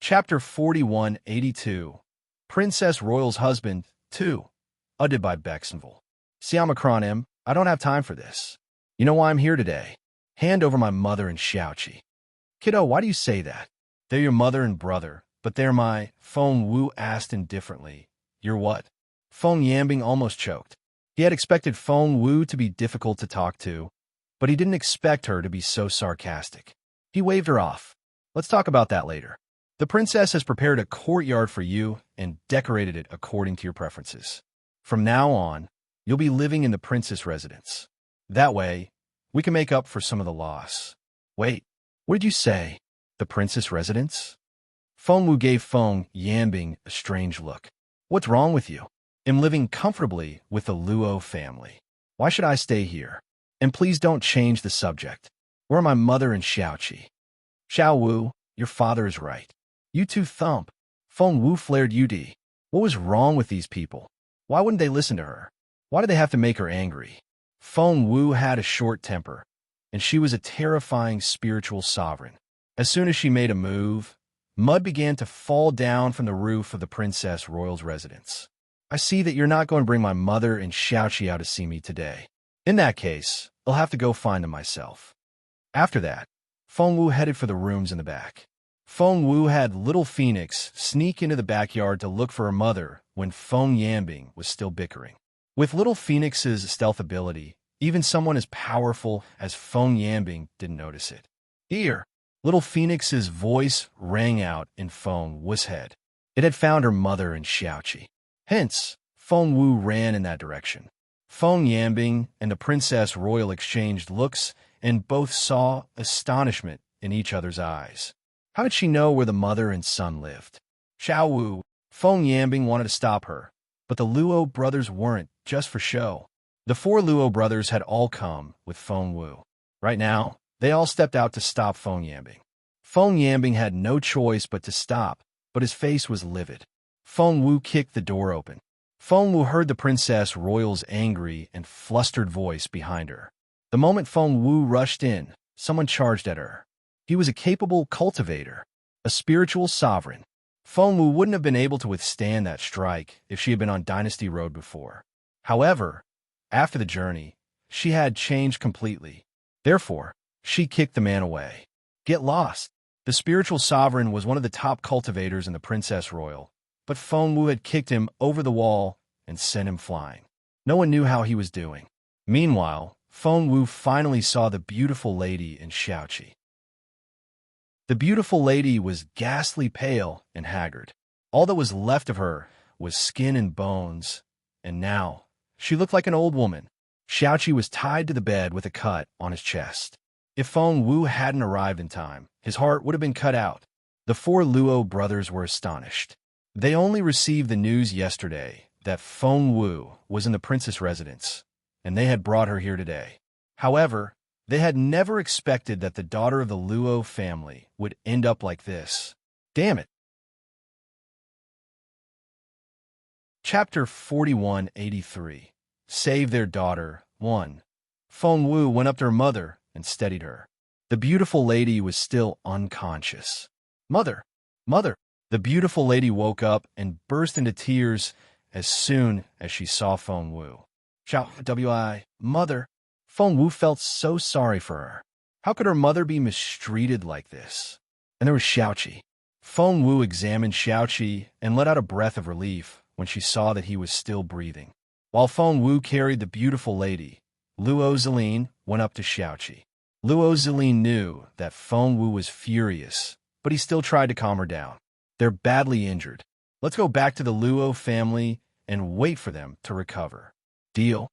Chapter 4182 Princess Royal's Husband 2 Audiobook by Bexenville. Siamakronim, I don't have time for this. You know why I'm here today? Hand over my mother and Xiaoqi. Kiddo, why do you say that? They're your mother and brother, but they're my... Feng Wu asked indifferently. You're what? Feng Yambing almost choked. He had expected Feng Wu to be difficult to talk to, but he didn't expect her to be so sarcastic. He waved her off. Let's talk about that later. The princess has prepared a courtyard for you and decorated it according to your preferences. From now on, you'll be living in the princess residence. That way, we can make up for some of the loss. Wait, what did you say? The princess residence? Feng Wu gave Feng Yambing a strange look. What's wrong with you? I'm living comfortably with the Luo family. Why should I stay here? And please don't change the subject. Where are my mother and Xiaoqi? Xiao Wu, your father is right. You two thump. Feng Wu flared Ud. What was wrong with these people? Why wouldn't they listen to her? Why did they have to make her angry? Feng Wu had a short temper, and she was a terrifying spiritual sovereign. As soon as she made a move, mud began to fall down from the roof of the Princess Royal's residence. I see that you're not going to bring my mother and Xiaoqi out to see me today. In that case, I'll have to go find them myself. After that, Feng Wu headed for the rooms in the back. Feng Wu had Little Phoenix sneak into the backyard to look for her mother when Feng Yambing was still bickering. With Little Phoenix's stealth ability, even someone as powerful as Feng Yambing didn't notice it. Here, Little Phoenix's voice rang out in Feng Wu's head. It had found her mother and Xiaoqi. Hence, Feng Wu ran in that direction. Feng Yambing and the Princess Royal exchanged looks, and both saw astonishment in each other's eyes. How did she know where the mother and son lived? Xiao Wu, Feng Yambing wanted to stop her, but the Luo brothers weren't, just for show. The four Luo brothers had all come with Feng Wu. Right now, they all stepped out to stop Feng Yambing. Feng Yambing had no choice but to stop, but his face was livid. Feng Wu kicked the door open. Feng Wu heard the Princess Royal's angry and flustered voice behind her. The moment Feng Wu rushed in, someone charged at her. He was a capable cultivator, a spiritual sovereign. Feng Wu wouldn't have been able to withstand that strike if she had been on Dynasty Road before. However, after the journey, she had changed completely. Therefore, she kicked the man away. Get lost. The spiritual sovereign was one of the top cultivators in the Princess Royal, but Feng Wu had kicked him over the wall and sent him flying. No one knew how he was doing. Meanwhile, Feng Wu finally saw the beautiful lady in Xiaoqi. The beautiful lady was ghastly pale and haggard. All that was left of her was skin and bones, and now she looked like an old woman. Xiaoqi was tied to the bed with a cut on his chest. If Feng Wu hadn't arrived in time, his heart would have been cut out. The four Luo brothers were astonished. They only received the news yesterday that Feng Wu was in the princess residence, and they had brought her here today. However, they had never expected that the daughter of the Luo family would end up like this. Damn it. Chapter 4183 Save Their Daughter 1 Feng Wu went up to her mother and steadied her. The beautiful lady was still unconscious. Mother! Mother! The beautiful lady woke up and burst into tears as soon as she saw Feng Wu. Wi, Mother! Feng Wu felt so sorry for her. How could her mother be mistreated like this? And there was Xiaoqi. Feng Wu examined Xiaoqi and let out a breath of relief when she saw that he was still breathing. While Feng Wu carried the beautiful lady, Luo Zilin went up to Xiaoqi. Luo Zilin knew that Feng Wu was furious, but he still tried to calm her down. They're badly injured. Let's go back to the Luo family and wait for them to recover. Deal?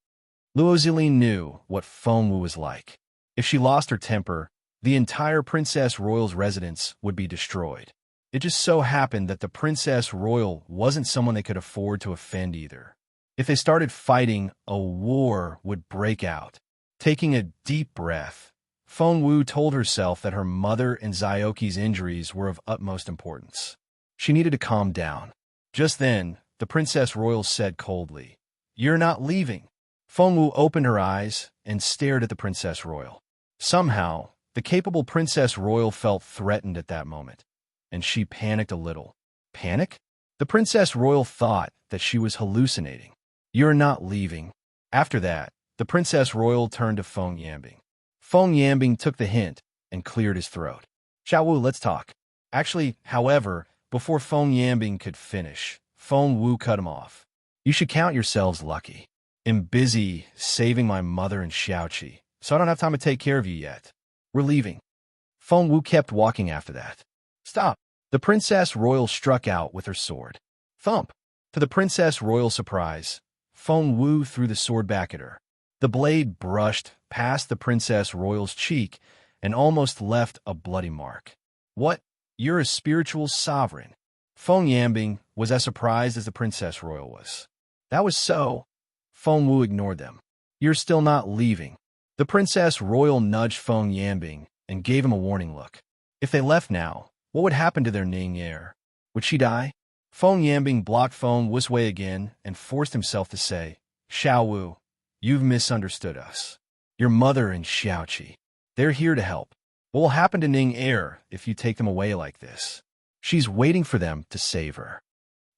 Luo Zilin knew what Feng Wu was like. If she lost her temper, the entire Princess Royal's residence would be destroyed. It just so happened that the Princess Royal wasn't someone they could afford to offend either. If they started fighting, a war would break out. Taking a deep breath, Feng Wu told herself that her mother and Xiaoqi's injuries were of utmost importance. She needed to calm down. Just then, the Princess Royal said coldly, "You're not leaving." Feng Wu opened her eyes and stared at the Princess Royal. Somehow, the capable Princess Royal felt threatened at that moment. and she panicked a little. Panic? The Princess Royal thought that she was hallucinating. You're not leaving. After that, the Princess Royal turned to Feng Yambing. Feng Yambing took the hint and cleared his throat. Xiao Wu, let's talk. Actually, however, before Feng Yambing could finish, Feng Wu cut him off. You should count yourselves lucky. I'm busy saving my mother and Xiaoqi, so I don't have time to take care of you yet. We're leaving. Feng Wu kept walking after that. Stop. The Princess Royal struck out with her sword. Thump. To the Princess Royal's surprise, Feng Wu threw the sword back at her. The blade brushed past the Princess Royal's cheek and almost left a bloody mark. What? You're a spiritual sovereign. Feng Yambing was as surprised as the Princess Royal was. That was so. Feng Wu ignored them. You're still not leaving. The Princess Royal nudged Feng Yambing and gave him a warning look. If they left now, what would happen to their Ning heir? Would she die? Feng Yambing blocked Feng Wu's way again and forced himself to say, Xiao Wu, you've misunderstood us. Your mother and Xiaoqi, they're here to help. What will happen to Ning heir if you take them away like this? She's waiting for them to save her.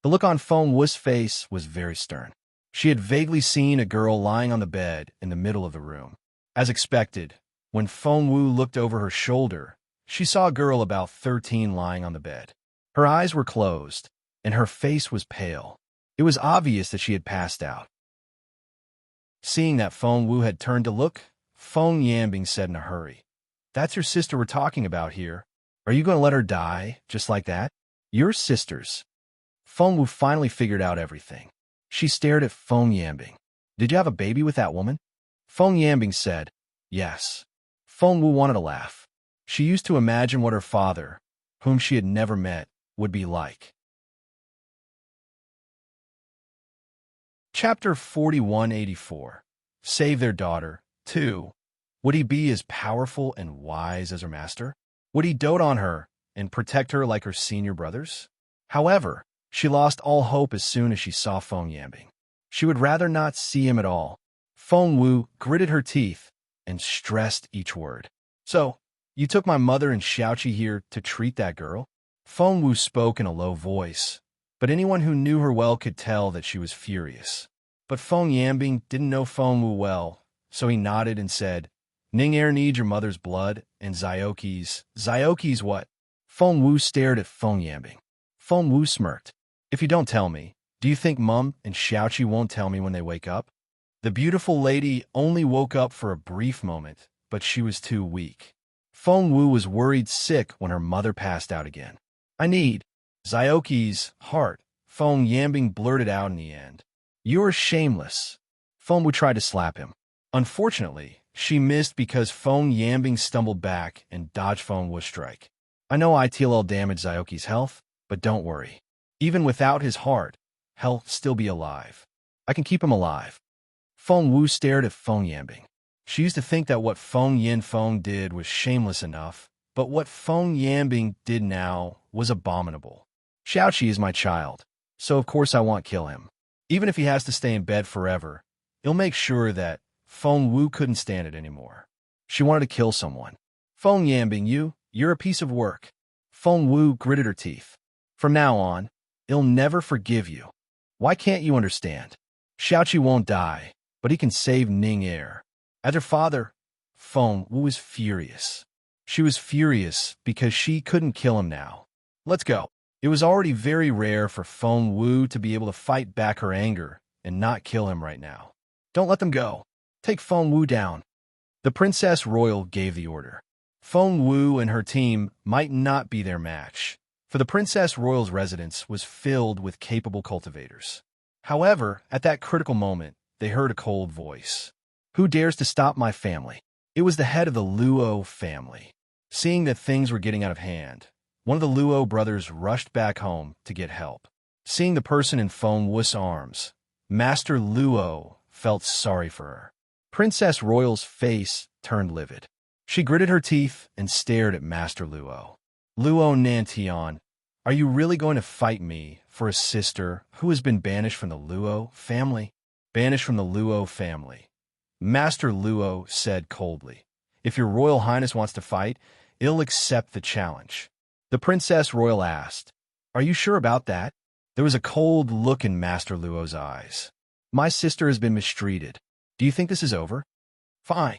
The look on Feng Wu's face was very stern. She had vaguely seen a girl lying on the bed in the middle of the room. As expected, when Feng Wu looked over her shoulder, she saw a girl about 13 lying on the bed. Her eyes were closed, and her face was pale. It was obvious that she had passed out. Seeing that Feng Wu had turned to look, Feng Yambing said in a hurry, That's your sister we're talking about here. Are you going to let her die, just like that? Your sisters. Feng Wu finally figured out everything. She stared at Feng Yambing. Did you have a baby with that woman? Feng Yambing said, Yes. Feng Wu wanted to laugh. She used to imagine what her father, whom she had never met, would be like. Chapter 4184. Save their daughter. 2. Would he be as powerful and wise as her master? Would he dote on her and protect her like her senior brothers? However, she lost all hope as soon as she saw Feng Yambing. She would rather not see him at all. Feng Wu gritted her teeth and stressed each word. So, you took my mother and Xiaoqi here to treat that girl? Feng Wu spoke in a low voice, but anyone who knew her well could tell that she was furious. But Feng Yambing didn't know Feng Wu well, so he nodded and said, Ning heir needs your mother's blood, and Xiaoqi's. Xiaoqi's what? Feng Wu stared at Feng Yambing. Feng Wu smirked. If you don't tell me, do you think Mum and Xiaoqi won't tell me when they wake up? The beautiful lady only woke up for a brief moment, but she was too weak. Feng Wu was worried sick when her mother passed out again. I need Xiaoqi's heart, Feng Yambing blurted out in the end. You're shameless. Feng Wu tried to slap him. Unfortunately, she missed because Feng Yambing stumbled back and dodged Feng Wu's strike. I know ITLL damaged Xiaoqi's health, but don't worry. Even without his heart, he'll still be alive. I can keep him alive. Feng Wu stared at Feng Yambing. She used to think that what Feng Yinfeng did was shameless enough, but what Feng Yambing did now was abominable. Xiaoqi is my child, so of course I won't kill him. Even if he has to stay in bed forever, he'll make sure that Feng Wu couldn't stand it anymore. She wanted to kill someone. Feng Yambing, you're a piece of work. Feng Wu gritted her teeth. From now on, he'll never forgive you. Why can't you understand? Xiaoqi won't die, but he can save Ning heir. As her father, Feng Wu was furious. She was furious because she couldn't kill him now. Let's go. It was already very rare for Feng Wu to be able to fight back her anger and not kill him right now. Don't let them go. Take Feng Wu down. The Princess Royal gave the order. Feng Wu and her team might not be their match, for the Princess Royal's residence was filled with capable cultivators. However, at that critical moment, they heard a cold voice. Who dares to stop my family? It was the head of the Luo family. Seeing that things were getting out of hand, one of the Luo brothers rushed back home to get help. Seeing the person in Feng Wu's arms, Master Luo felt sorry for her. Princess Royal's face turned livid. She gritted her teeth and stared at Master Luo. Luo Nantian, are you really going to fight me for a sister who has been banished from the Luo family? Banished from the Luo family. Master Luo said coldly, If your Royal Highness wants to fight, he'll accept the challenge. The Princess Royal asked. Are you sure about that? There was a cold look in Master Luo's eyes. My sister has been mistreated. Do you think this is over? Fine.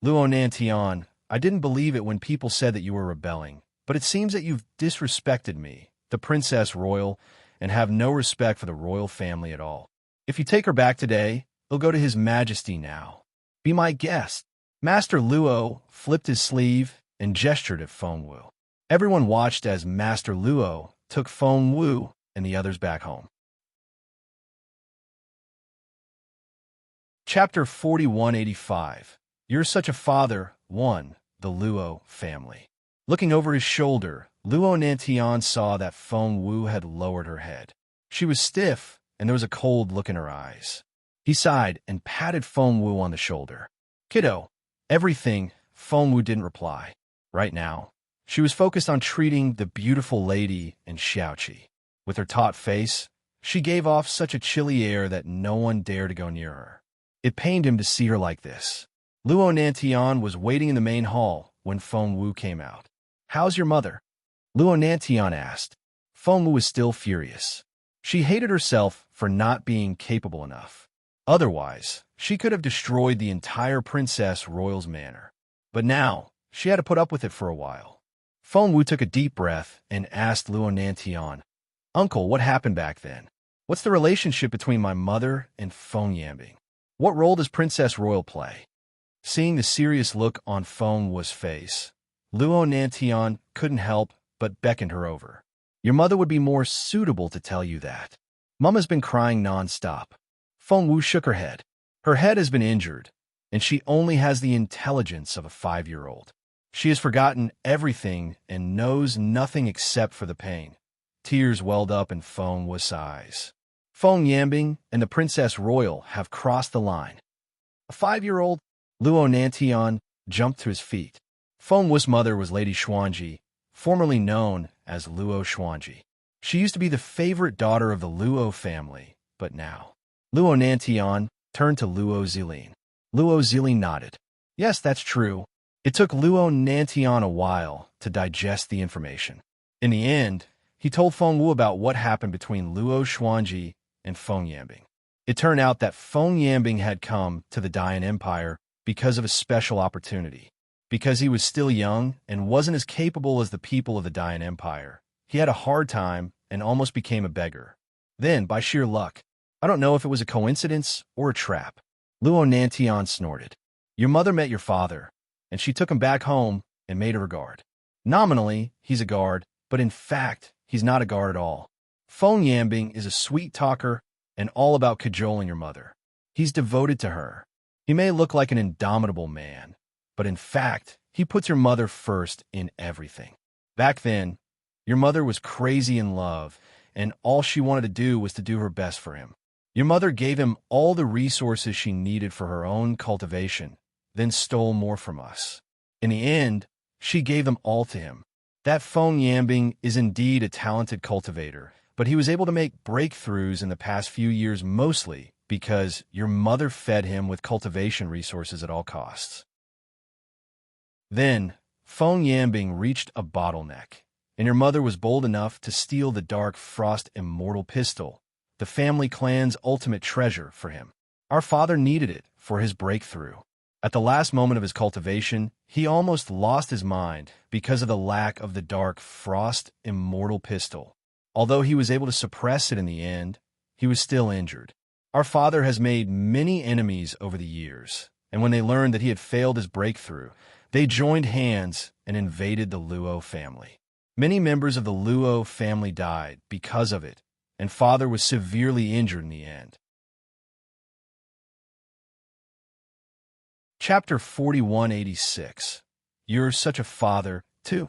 Luo Nantian, I didn't believe it when people said that you were rebelling, but it seems that you've disrespected me, the Princess Royal, and have no respect for the royal family at all. If you take her back today, it'll go to His Majesty now. Be my guest. Master Luo flipped his sleeve and gestured at Feng Wu. Everyone watched as Master Luo took Feng Wu and the others back home. Chapter 4185. You're Such a Father, 1. The Luo Family. Looking over his shoulder, Luo Nantian saw that Feng Wu had lowered her head. She was stiff, and there was a cold look in her eyes. He sighed and patted Feng Wu on the shoulder. Kiddo, everything. Feng Wu didn't reply. Right now, she was focused on treating the beautiful lady in Xiaoqi. With her taut face, she gave off such a chilly air that no one dared to go near her. It pained him to see her like this. Luo Nantian was waiting in the main hall when Feng Wu came out. How's your mother? Luo Nantian asked. Feng Wu was still furious. She hated herself for not being capable enough. Otherwise, she could have destroyed the entire Princess Royal's manor. But now, she had to put up with it for a while. Feng Wu took a deep breath and asked Luo Nantian, Uncle, what happened back then? What's the relationship between my mother and Feng Yambing? What role does Princess Royal play? Seeing the serious look on Feng Wu's face, Luo Nantian couldn't help but beckoned her over. Your mother would be more suitable to tell you that. Mama's been crying non-stop. Feng Wu shook her head. Her head has been injured, and she only has the intelligence of a 5-year-old. She has forgotten everything and knows nothing except for the pain. Tears welled up in Feng Wu's eyes. Feng Yambing and the Princess Royal have crossed the line. A 5-year-old? Luo Nantian jumped to his feet. Feng Wu's mother was Lady Xuanji, formerly known as Luo Xuanji. She used to be the favorite daughter of the Luo family, but now. Luo Nantian turned to Luo Zilin. Luo Zilin nodded. Yes, that's true. It took Luo Nantian a while to digest the information. In the end, he told Feng Wu about what happened between Luo Xuanji and Feng Yambing. It turned out that Feng Yambing had come to the Dian Empire because of a special opportunity. Because he was still young and wasn't as capable as the people of the Dian Empire, he had a hard time and almost became a beggar. Then, by sheer luck, I don't know if it was a coincidence or a trap, Luo Nantian snorted. Your mother met your father, and she took him back home and made her a guard. Nominally, he's a guard, but in fact, he's not a guard at all. Feng Yambing is a sweet talker and all about cajoling your mother. He's devoted to her. He may look like an indomitable man, but in fact, he puts your mother first in everything. Back then, your mother was crazy in love, and all she wanted to do was to do her best for him. Your mother gave him all the resources she needed for her own cultivation, then stole more from us. In the end, she gave them all to him. That Feng Yambing is indeed a talented cultivator, but he was able to make breakthroughs in the past few years mostly because your mother fed him with cultivation resources at all costs. Then, Feng Yambing reached a bottleneck, and your mother was bold enough to steal the Dark Frost Immortal Pistol, the family clan's ultimate treasure, for him. Our father needed it for his breakthrough. At the last moment of his cultivation, he almost lost his mind because of the lack of the Dark Frost Immortal Pistol. Although he was able to suppress it in the end, he was still injured. Our father has made many enemies over the years, and when they learned that he had failed his breakthrough, they joined hands and invaded the Luo family. Many members of the Luo family died because of it, and father was severely injured in the end. Chapter 4186. You're Such a Father, too.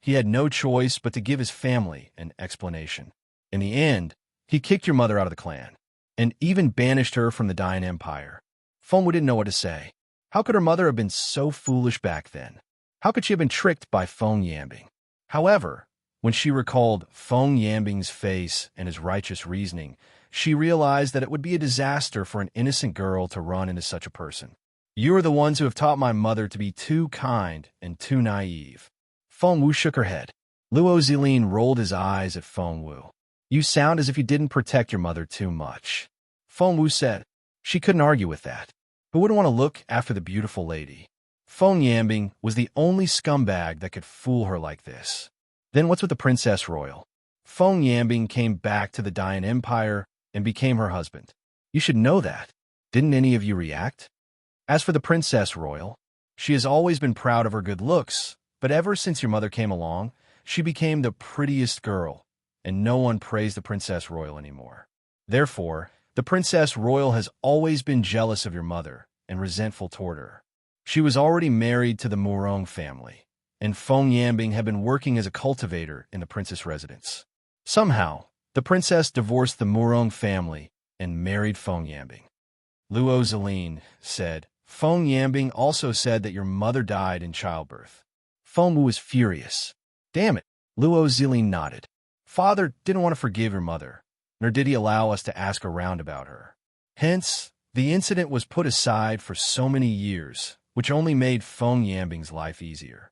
He had no choice but to give his family an explanation. In the end, he kicked your mother out of the clan, and even banished her from the Dian Empire. Feng Wu didn't know what to say. How could her mother have been so foolish back then? How could she have been tricked by Feng Yambing? However, when she recalled Feng Yambing's face and his righteous reasoning, she realized that it would be a disaster for an innocent girl to run into such a person. You are the ones who have taught my mother to be too kind and too naive. Feng Wu shook her head. Luo Zilin rolled his eyes at Feng Wu. You sound as if you didn't protect your mother too much. Feng Wu said. She couldn't argue with that. Who wouldn't want to look after the beautiful lady? Feng Yambing was the only scumbag that could fool her like this. Then what's with the Princess Royal? Feng Yambing came back to the Dian Empire and became her husband. You should know that. Didn't any of you react? As for the Princess Royal, she has always been proud of her good looks, but ever since your mother came along, she became the prettiest girl, and no one praised the Princess Royal anymore. Therefore, the Princess Royal has always been jealous of your mother and resentful toward her. She was already married to the Murong family, and Feng Yambing had been working as a cultivator in the princess residence. Somehow, the princess divorced the Murong family and married Feng Yambing. Luo Zilin said, Feng Yambing also said that your mother died in childbirth. Feng Wu was furious. Damn it, Luo Zilin nodded. Father didn't want to forgive your mother, nor did he allow us to ask around about her. Hence, the incident was put aside for so many years, which only made Feng Yambing's life easier.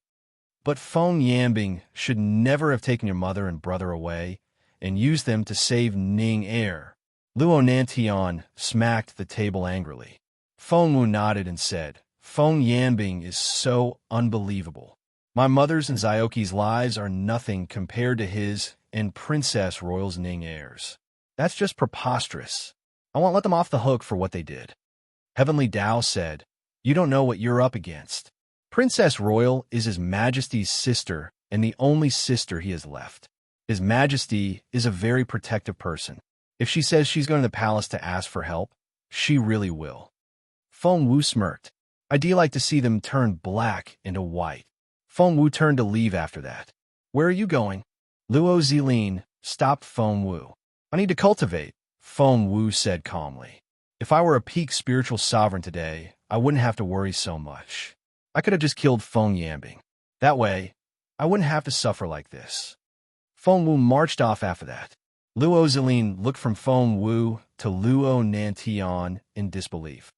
But Feng Yambing should never have taken your mother and brother away and used them to save Ning Air. Luo Nantian smacked the table angrily. Feng Wu nodded and said, Feng Yambing is so unbelievable. My mother's and Zioki's lives are nothing compared to his and Princess Royal's Ning Air's. That's just preposterous. I won't let them off the hook for what they did. Heavenly Dao said, You don't know what you're up against. Princess Royal is His Majesty's sister and the only sister he has left. His Majesty is a very protective person. If she says she's going to the palace to ask for help, she really will. Feng Wu smirked. I'd like to see them turn black into white. Feng Wu turned to leave after that. Where are you going? Luo Zilin stopped Feng Wu. I need to cultivate, Feng Wu said calmly. If I were a peak spiritual sovereign today, I wouldn't have to worry so much. I could have just killed Feng Yambing. That way, I wouldn't have to suffer like this. Feng Wu marched off after that. Luo Zilin looked from Feng Wu to Luo Nantian in disbelief.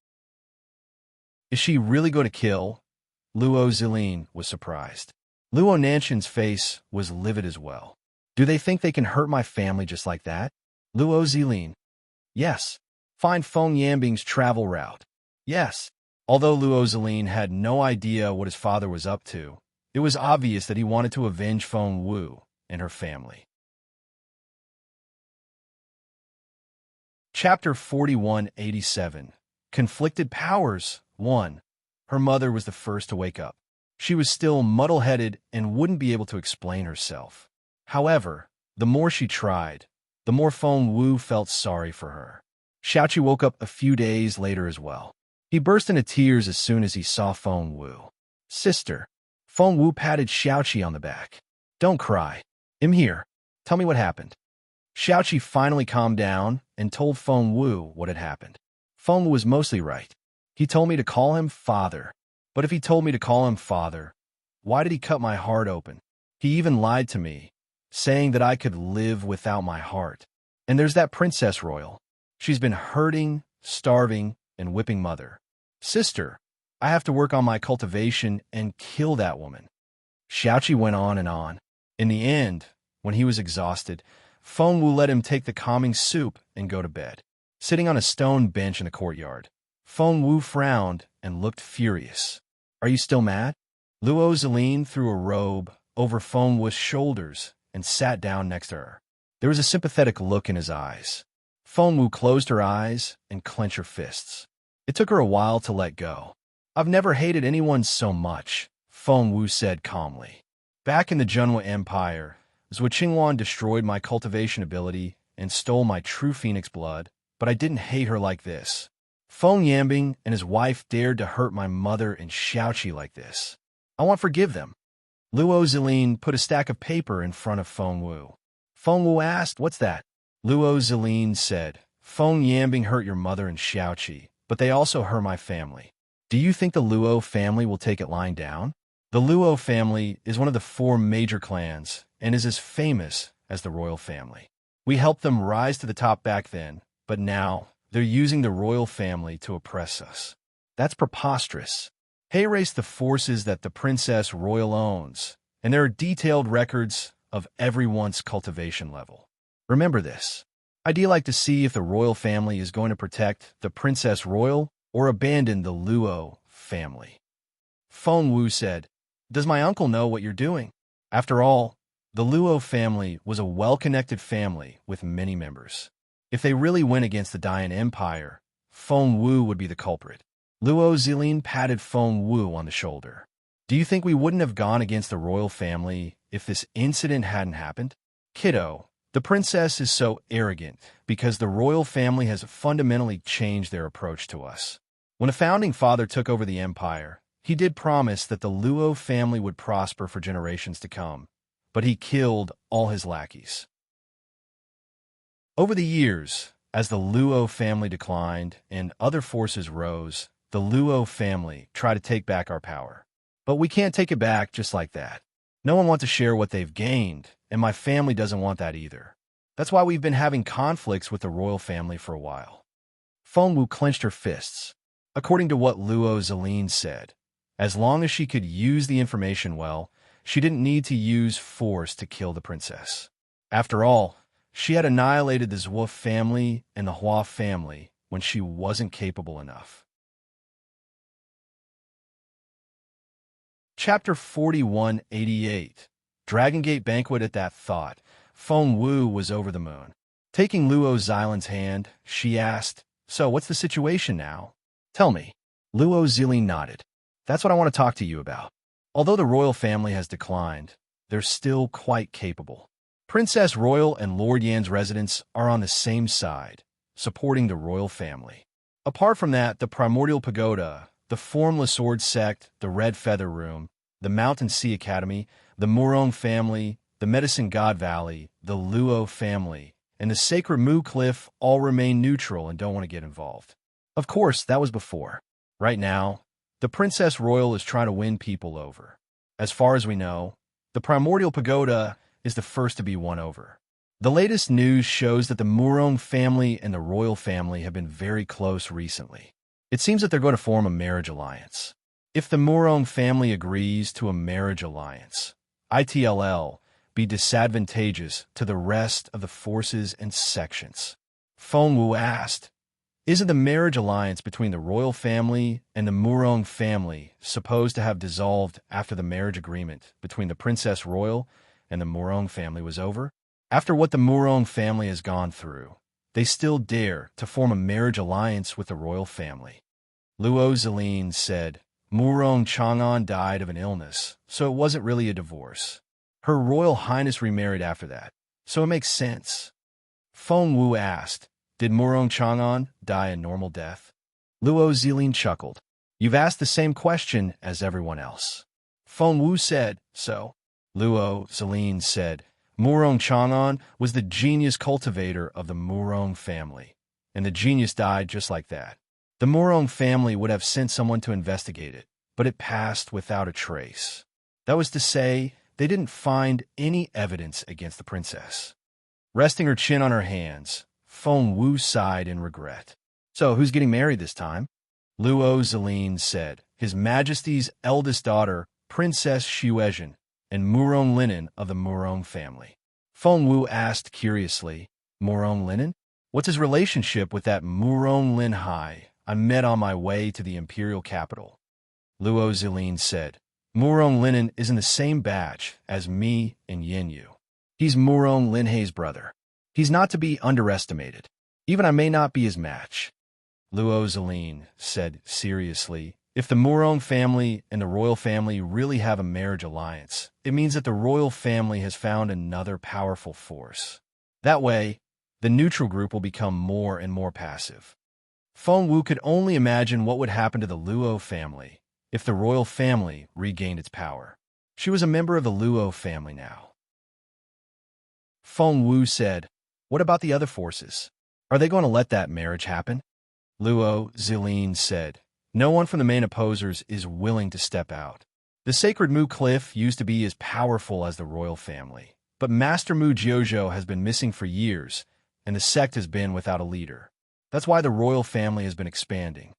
Is she really going to kill? Luo Zilin was surprised. Luo Nantian's face was livid as well. Do they think they can hurt my family just like that? Luo Zilin. Yes. Find Feng Yambing's travel route. Yes. Although Luo Zilin had no idea what his father was up to, it was obvious that he wanted to avenge Feng Wu and her family. Chapter 4187. Conflicted Powers 1. Her mother was the first to wake up. She was still muddle-headed and wouldn't be able to explain herself. However, the more she tried, the more Feng Wu felt sorry for her. Xiaoqi woke up a few days later as well. He burst into tears as soon as he saw Feng Wu. Sister. Feng Wu patted Xiaoqi on the back. Don't cry. I'm here. Tell me what happened. Xiaoqi finally calmed down and told Feng Wu what had happened. Feng Wu was mostly right. He told me to call him father. But if he told me to call him father, why did he cut my heart open? He even lied to me, saying that I could live without my heart. And there's that Princess Royal. She's been hurting, starving, and whipping mother. Sister, I have to work on my cultivation and kill that woman. Xiaoqi went on and on. In the end, when he was exhausted, Feng Wu let him take the calming soup and go to bed. Sitting on a stone bench in the courtyard, Feng Wu frowned and looked furious. Are you still mad? Luo Zilin threw a robe over Feng Wu's shoulders and sat down next to her. There was a sympathetic look in his eyes. Feng Wu closed her eyes and clenched her fists. It took her a while to let go. I've never hated anyone so much, Feng Wu said calmly. Back in the Junwa Empire, Zhou Qingwan destroyed my cultivation ability and stole my true phoenix blood, but I didn't hate her like this. Feng Yambing and his wife dared to hurt my mother and Xiaoqi like this. I won't forgive them. Luo Zilin put a stack of paper in front of Feng Wu. Feng Wu asked, What's that? Luo Zilin said, Feng Yambing hurt your mother and Xiaoqi, but they also hurt my family. Do you think the Luo family will take it lying down? The Luo family is one of the 4 major clans and is as famous as the royal family. We helped them rise to the top back then, but now they're using the royal family to oppress us. That's preposterous. Erase the forces that the Princess Royal owns, and there are detailed records of everyone's cultivation level. Remember this. I'd like to see if the royal family is going to protect the Princess Royal or abandon the Luo family. Feng Wu said, "Does my uncle know what you're doing?" After all, the Luo family was a well-connected family with many members. If they really went against the Dian Empire, Feng Wu would be the culprit. Luo Zilin patted Feng Wu on the shoulder. "Do you think we wouldn't have gone against the royal family if this incident hadn't happened?" "Kiddo, the princess is so arrogant because the royal family has fundamentally changed their approach to us. When a founding father took over the empire, he did promise that the Luo family would prosper for generations to come, but he killed all his lackeys. Over the years, as the Luo family declined and other forces rose, the Luo family tried to take back our power. But we can't take it back just like that. No one wants to share what they've gained, and my family doesn't want that either. That's why we've been having conflicts with the royal family for a while." Feng Wu clenched her fists. According to what Luo Zilin said, as long as she could use the information well, she didn't need to use force to kill the princess. After all, she had annihilated the Zhuo family and the Hua family when she wasn't capable enough. Chapter 4188. Dragon Gate Banquet. At that thought, Feng Wu was over the moon. Taking Luo Xilin's hand, she asked, "So what's the situation now? Tell me." Luo Zilin nodded. "That's what I want to talk to you about. Although the royal family has declined, they're still quite capable. Princess Royal and Lord Yan's residence are on the same side, supporting the royal family. Apart from that, the Primordial Pagoda, the Formless Sword Sect, the Red Feather Room, the Mountain Sea Academy, the Murong family, the Medicine God Valley, the Luo family, and the Sacred Mu Cliff all remain neutral and don't want to get involved. Of course, that was before. Right now, the Princess Royal is trying to win people over. As far as we know, the Primordial Pagoda is the first to be won over. The latest news shows that the Murong family and the royal family have been very close recently. It seems that they're going to form a marriage alliance. If the Murong family agrees to a marriage alliance, it'll be disadvantageous to the rest of the forces and sections." Feng Wu asked, "Isn't the marriage alliance between the royal family and the Murong family supposed to have dissolved after the marriage agreement between the Princess Royal and the Murong family was over? After what the Murong family has gone through, they still dare to form a marriage alliance with the royal family." Luo Zilin said, "Murong Chang'an died of an illness, so it wasn't really a divorce. Her Royal Highness remarried after that, so it makes sense." Feng Wu asked, "Did Murong Chang'an die a normal death?" Luo Zilin chuckled. "You've asked the same question as everyone else." Feng Wu said, "So?" Luo Zilin said, "Murong Chang'an was the genius cultivator of the Murong family, and the genius died just like that. The Murong family would have sent someone to investigate it, but it passed without a trace. That was to say, they didn't find any evidence against the princess." Resting her chin on her hands, Feng Wu sighed in regret. "So, who's getting married this time?" Luo Zilin said, "His Majesty's eldest daughter, Princess Xuezhen, and Murong Linen of the Murong family." Feng Wu asked curiously, "Murong Linen? What's his relationship with that Murong Lin Hai I met on my way to the Imperial capital?" Luo Zilin said, "Murong Linen is in the same batch as me and Yin. He's Murong Lin Hai's brother. He's not to be underestimated. Even I may not be his match." Luo Zilin said seriously, "If the Murong family and the royal family really have a marriage alliance, it means that the royal family has found another powerful force. That way, the neutral group will become more and more passive." Feng Wu could only imagine what would happen to the Luo family if the royal family regained its power. She was a member of the Luo family now. Feng Wu said, "What about the other forces? Are they going to let that marriage happen?" Luo Zilin said, "No one from the main opposers is willing to step out. The Sacred Mu Cliff used to be as powerful as the royal family, but Master Mu Jiuzhou has been missing for years, and the sect has been without a leader. That's why the royal family has been expanding."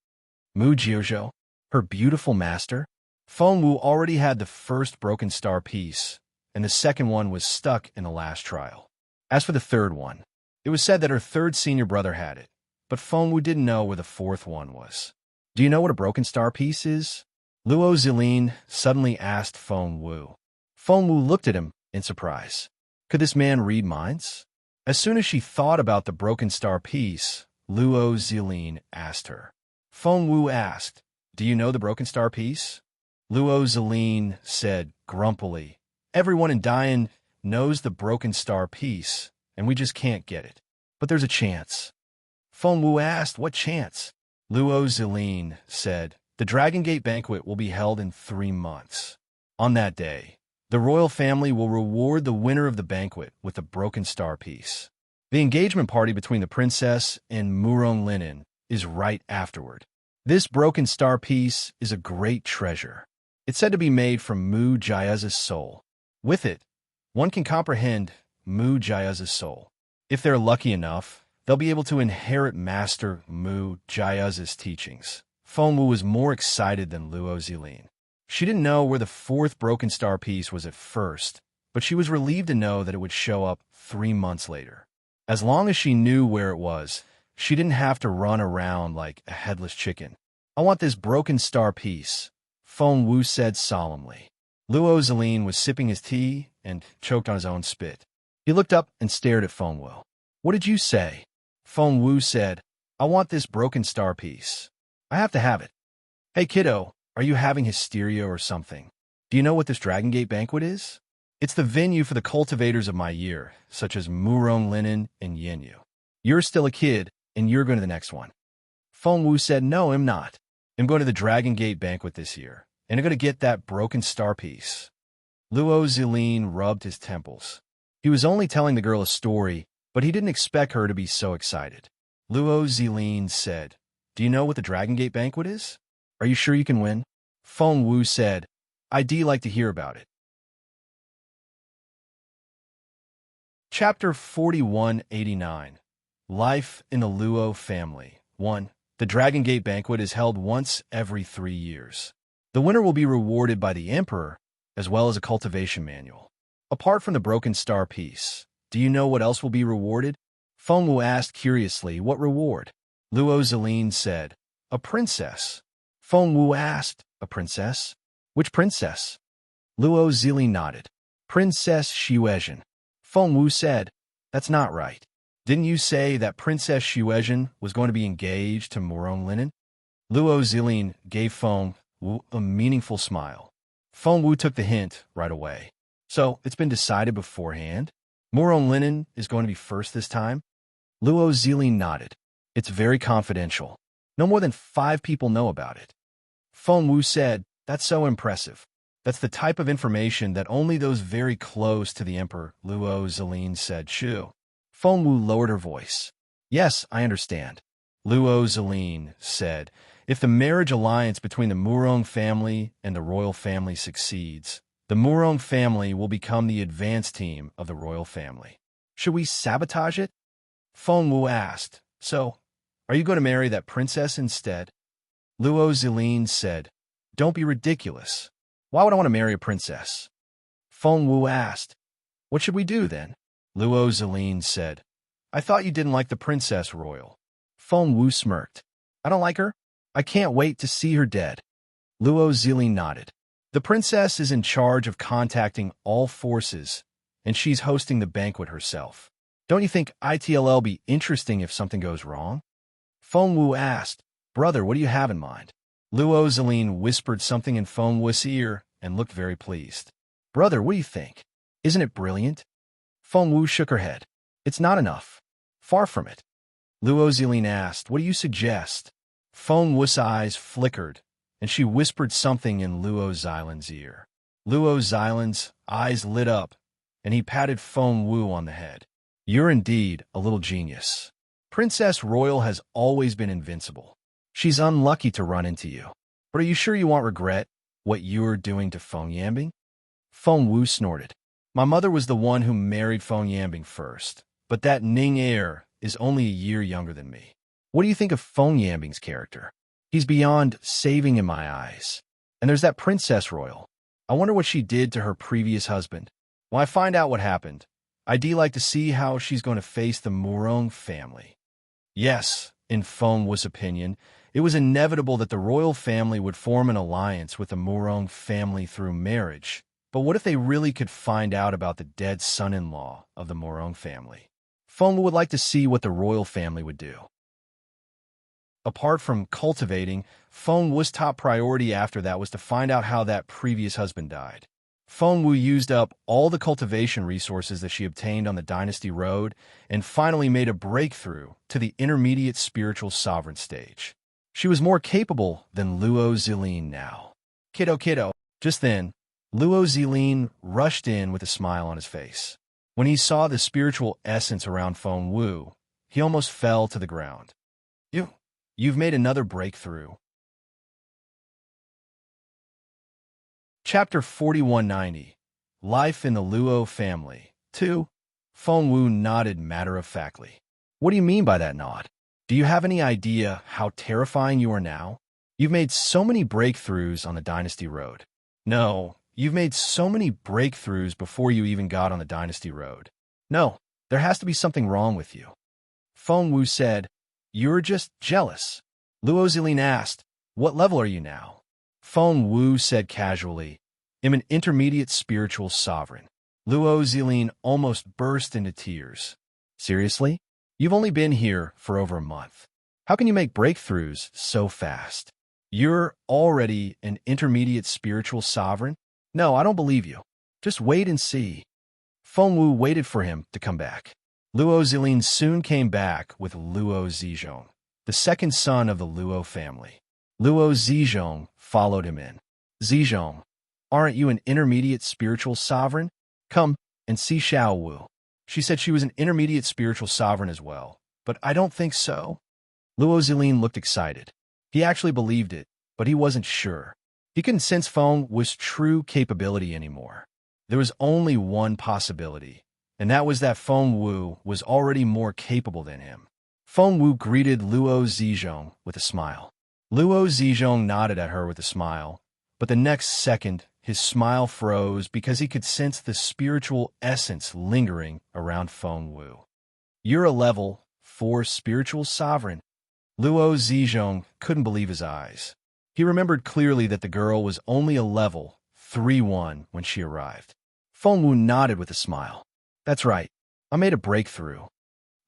"Mu Jiuzhou? Her beautiful master?" Feng Wu already had the first broken star piece, and the second one was stuck in the last trial. As for the third one, it was said that her third senior brother had it, but Feng Wu didn't know where the fourth one was. Do you know what a broken star piece is? Luo Zilin suddenly asked Feng Wu. Feng Wu looked at him in surprise. Could this man read minds? As soon as she thought about the broken star piece, Luo Zilin asked her. Feng Wu asked, "Do you know the broken star piece?" Luo Zilin said grumpily, "Everyone in Dian knows the broken star piece, and we just can't get it. But there's a chance." Feng Wu asked, "What chance?" Luo Zilin said, "The Dragon Gate banquet will be held in 3 months. On that day, the royal family will reward the winner of the banquet with a broken star piece. The engagement party between the princess and Murong Linen is right afterward. This broken star piece is a great treasure. It's said to be made from Mu Jaya's soul. With it, one can comprehend Mu Jaya's soul. If they're lucky enough, they'll be able to inherit Master Mu Jaya's teachings." Feng Wu was more excited than Luo Zilin. She didn't know where the fourth broken star piece was at first, but she was relieved to know that it would show up 3 months later. As long as she knew where it was, she didn't have to run around like a headless chicken. "I want this broken star piece," Feng Wu said solemnly. Luo Zilin was sipping his tea and choked on his own spit. He looked up and stared at Feng Wu. "What did you say?" Feng Wu said, "I want this broken star piece. I have to have it." "Hey kiddo, are you having hysteria or something? Do you know what this Dragon Gate banquet is? It's the venue for the cultivators of my year, such as Murong Linen and Yinyu. You're still a kid, and you're going to the next one." Feng Wu said, "No, I'm not. I'm going to the Dragon Gate banquet this year, and I'm going to get that broken star piece." Luo Zilin rubbed his temples. He was only telling the girl a story, but he didn't expect her to be so excited. Luo Zilin said, "Do you know what the Dragon Gate banquet is? Are you sure you can win?" Feng Wu said, "I'd like to hear about it." Chapter 4189. Life in the Luo Family. 1. The Dragon Gate banquet is held once every 3 years. The winner will be rewarded by the Emperor, as well as a cultivation manual. Apart from the broken star piece, do you know what else will be rewarded? Feng Wu asked curiously, "What reward?" Luo Zilin said, "A princess." Feng Wu asked, "A princess? Which princess?" Luo Zilin nodded. "Princess Xuezhen." Feng Wu said, "That's not right. Didn't you say that Princess Xuezhen was going to be engaged to Murong Linen?" Luo Zilin gave Feng Wu a meaningful smile. Feng Wu took the hint right away. "So, it's been decided beforehand? Murong Linen is going to be first this time?" Luo Zilin nodded. "It's very confidential. No more than 5 people know about it." Feng Wu said, "That's so impressive. That's the type of information that only those very close to the Emperor," Luo Zilin said. "Shoo." Feng Wu lowered her voice. "Yes, I understand." Luo Zilin said, "If the marriage alliance between the Murong family and the royal family succeeds, the Murong family will become the advance team of the royal family. Should we sabotage it?" Feng Wu asked. "So, are you going to marry that princess instead?" Luo Zilin said, "Don't be ridiculous. Why would I want to marry a princess?" Feng Wu asked, "What should we do then?" Luo Zilin said, "I thought you didn't like the princess royal." Feng Wu smirked. "I don't like her. I can't wait to see her dead." Luo Zilin nodded. "The princess is in charge of contacting all forces, and she's hosting the banquet herself. Don't you think it'll be interesting if something goes wrong?" Feng Wu asked, "Brother, what do you have in mind?" Luo Zilin whispered something in Feng Wu's ear and looked very pleased. "Brother, what do you think? Isn't it brilliant?" Feng Wu shook her head. "It's not enough. Far from it." Luo Zilin asked, "What do you suggest?" Feng Wu's eyes flickered, and she whispered something in Luo Xilin's ear. Luo Xilin's eyes lit up, and he patted Feng Wu on the head. "You're indeed a little genius. Princess Royal has always been invincible. She's unlucky to run into you. But are you sure you won't regret what you're doing to Feng Yambing?" Feng Wu snorted. "My mother was the one who married Feng Yambing first, but that Ning heir is only a year younger than me. What do you think of Feng Yambing's character? He's beyond saving in my eyes. And there's that Princess Royal. I wonder what she did to her previous husband. When I find out what happened, I'd like to see how she's going to face the Murong family. Yes, in Feng Wu's opinion, it was inevitable that the royal family would form an alliance with the Murong family through marriage. But what if they really could find out about the dead son-in-law of the Murong family? Feng Wu would like to see what the royal family would do. Apart from cultivating, Feng Wu's top priority after that was to find out how that previous husband died. Feng Wu used up all the cultivation resources that she obtained on the Dynasty Road and finally made a breakthrough to the intermediate spiritual sovereign stage. She was more capable than Luo Zilin now. Kiddo. Just then, Luo Zilin rushed in with a smile on his face. When he saw the spiritual essence around Feng Wu, he almost fell to the ground. You've made another breakthrough. Chapter 4190. Life in the Luo Family. 2. Feng Wu nodded matter-of-factly. What do you mean by that nod? Do you have any idea how terrifying you are now? You've made so many breakthroughs on the Dynasty Road. No, you've made so many breakthroughs before you even got on the Dynasty Road. No, there has to be something wrong with you. Feng Wu said, "You're just jealous." Luo Zilin asked, "What level are you now?" Feng Wu said casually, "I'm an intermediate spiritual sovereign." Luo Zilin almost burst into tears. "Seriously? You've only been here for over a month. How can you make breakthroughs so fast? You're already an intermediate spiritual sovereign? No, I don't believe you. Just wait and see." Feng Wu waited for him to come back. Luo Zilin soon came back with Luo Zizhong, the second son of the Luo family. Luo Zizhong followed him in. "Zizhong, aren't you an intermediate spiritual sovereign? Come and see Xiao Wu." She said she was an intermediate spiritual sovereign as well, but I don't think so. Luo Zilin looked excited. He actually believed it, but he wasn't sure. He couldn't sense Feng Wu's true capability anymore. There was only one possibility, and that was that Feng Wu was already more capable than him. Feng Wu greeted Luo Zizhong with a smile. Luo Zizhong nodded at her with a smile, but the next second his smile froze because he could sense the spiritual essence lingering around Feng Wu. "You're a level 4 spiritual sovereign." Luo Zizhong couldn't believe his eyes. He remembered clearly that the girl was only a level 3-1 when she arrived. Feng Wu nodded with a smile. "That's right. I made a breakthrough."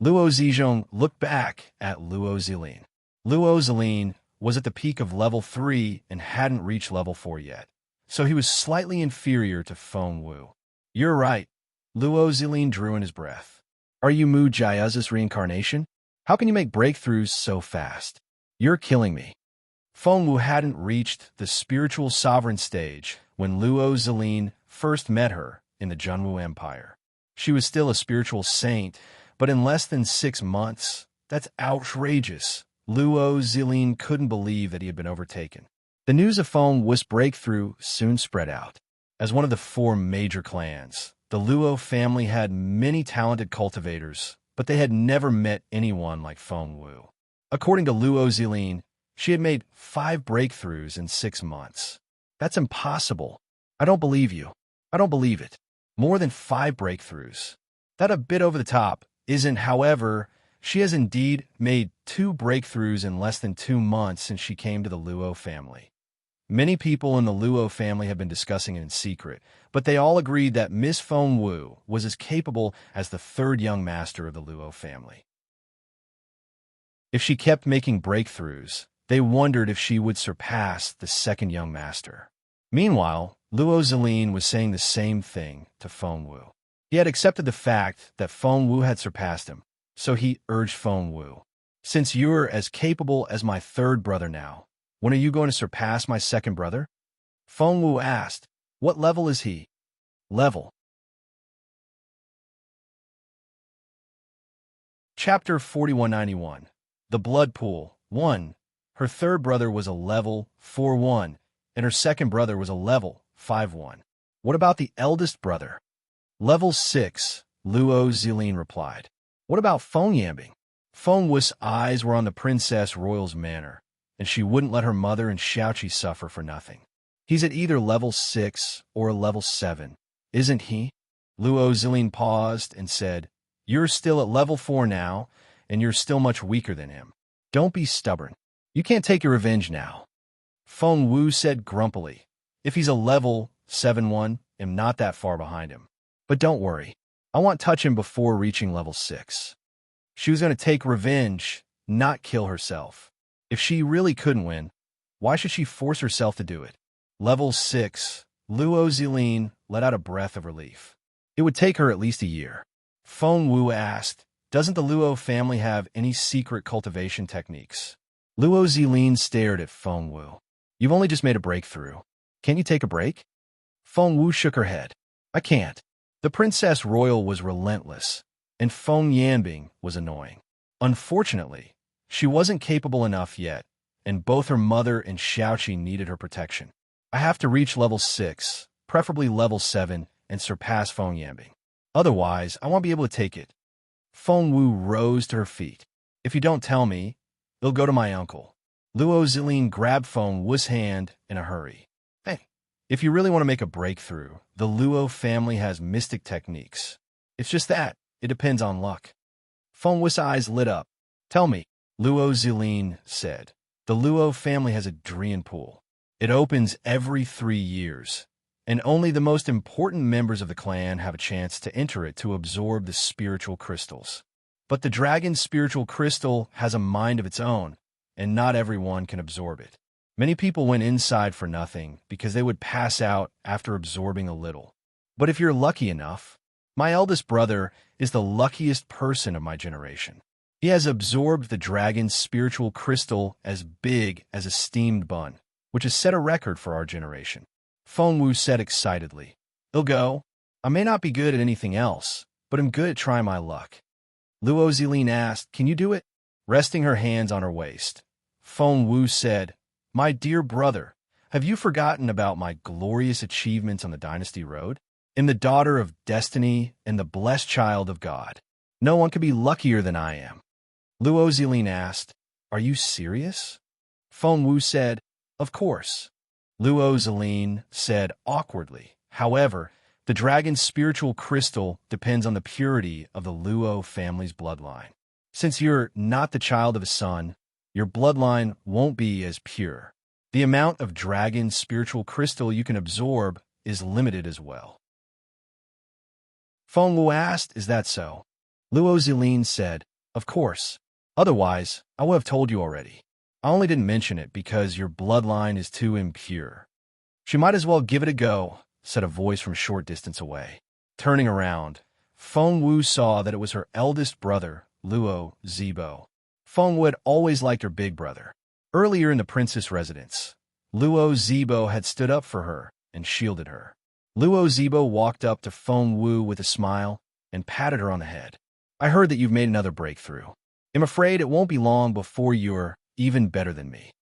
Luo Zizhong looked back at Luo Zilin. Luo Zilin was at the peak of level 3 and hadn't reached level 4 yet, so he was slightly inferior to Feng Wu. "You're right." Luo Zilin drew in his breath. "Are you Mu Jia's reincarnation? How can you make breakthroughs so fast? You're killing me." Feng Wu hadn't reached the spiritual sovereign stage when Luo Zilin first met her in the Junwu Empire. She was still a spiritual saint, but in less than 6 months, that's outrageous. Luo Zilin couldn't believe that he had been overtaken. The news of Feng Wu's breakthrough soon spread out. As one of the 4 major clans, the Luo family had many talented cultivators, but they had never met anyone like Feng Wu. According to Luo Zilin, she had made 5 breakthroughs in 6 months. That's impossible. I don't believe you. I don't believe it. More than 5 breakthroughs. That a bit over the top isn't, however, she has indeed made 2 breakthroughs in less than 2 months since she came to the Luo family. Many people in the Luo family have been discussing it in secret, but they all agreed that Miss Feng Wu was as capable as the 3rd young master of the Luo family. If she kept making breakthroughs, they wondered if she would surpass the 2nd young master. Meanwhile, Luo Zilin was saying the same thing to Feng Wu. He had accepted the fact that Feng Wu had surpassed him, so he urged Feng Wu, "Since you're as capable as my 3rd brother now, when are you going to surpass my 2nd brother?" Feng Wu asked, "What level is he?" "Level." Chapter 4191. The Blood Pool. 1. Her 3rd brother was a level 4-1, and her 2nd brother was a level 5-1. "What about the eldest brother?" "Level 6, Luo Zilin replied. "What about Feng Yambing?" Feng Wu's eyes were on the Princess Royal's manor, and she wouldn't let her mother and Xiaoqi suffer for nothing. He's at either level 6 or level 7, isn't he? Luo Zilin paused and said, "You're still at level 4 now, and you're still much weaker than him. Don't be stubborn. You can't take your revenge now." Feng Wu said grumpily, "If he's a level 7-1, I'm not that far behind him. But don't worry, I won't touch him before reaching level 6. She was going to take revenge, not kill herself. If she really couldn't win, why should she force herself to do it? Level 6, Luo Zilin let out a breath of relief. It would take her at least a year. Feng Wu asked, "Doesn't the Luo family have any secret cultivation techniques?" Luo Zilin stared at Feng Wu. "You've only just made a breakthrough. Can't you take a break?" Feng Wu shook her head. "I can't." The Princess Royal was relentless, and Feng Yanbing was annoying. Unfortunately, she wasn't capable enough yet, and both her mother and Xiaoqi needed her protection. "I have to reach level 6, preferably level 7, and surpass Feng Yanbing. Otherwise, I won't be able to take it." Feng Wu rose to her feet. "If you don't tell me, it'll go to my uncle." Luo Zilin grabbed Feng Wu's hand in a hurry. "Hey, if you really want to make a breakthrough, the Luo family has mystic techniques. It's just that, it depends on luck." Feng Wu's eyes lit up. "Tell me," Luo Zilin said. "The Luo family has a Drian pool. It opens every 3 years, and only the most important members of the clan have a chance to enter it to absorb the spiritual crystals. But the dragon's spiritual crystal has a mind of its own, and not everyone can absorb it. Many people went inside for nothing because they would pass out after absorbing a little. But if you're lucky enough, my eldest brother is the luckiest person of my generation. He has absorbed the dragon's spiritual crystal as big as a steamed bun, which has set a record for our generation." Feng Wu said excitedly, "It'll go. I may not be good at anything else, but I'm good at trying my luck." Luo Zilin asked, "Can you do it?" Resting her hands on her waist, Feng Wu said, "My dear brother, have you forgotten about my glorious achievements on the Dynasty Road? I'm the daughter of destiny and the blessed child of God. No one could be luckier than I am." Luo Zilin asked, "Are you serious?" Feng Wu said, "Of course." Luo Zilin said awkwardly, "However, the dragon's spiritual crystal depends on the purity of the Luo family's bloodline. Since you're not the child of a son, your bloodline won't be as pure. The amount of dragon's spiritual crystal you can absorb is limited as well." Feng Wu asked, "Is that so?" Luo Zilin said, "Of course. Otherwise, I would have told you already. I only didn't mention it because your bloodline is too impure." "She might as well give it a go," said a voice from a short distance away. Turning around, Feng Wu saw that it was her eldest brother, Luo Zibo. Feng Wu had always liked her big brother. Earlier in the princess residence, Luo Zibo had stood up for her and shielded her. Luo Zibo walked up to Feng Wu with a smile and patted her on the head. "I heard that you've made another breakthrough. I'm afraid it won't be long before you're even better than me."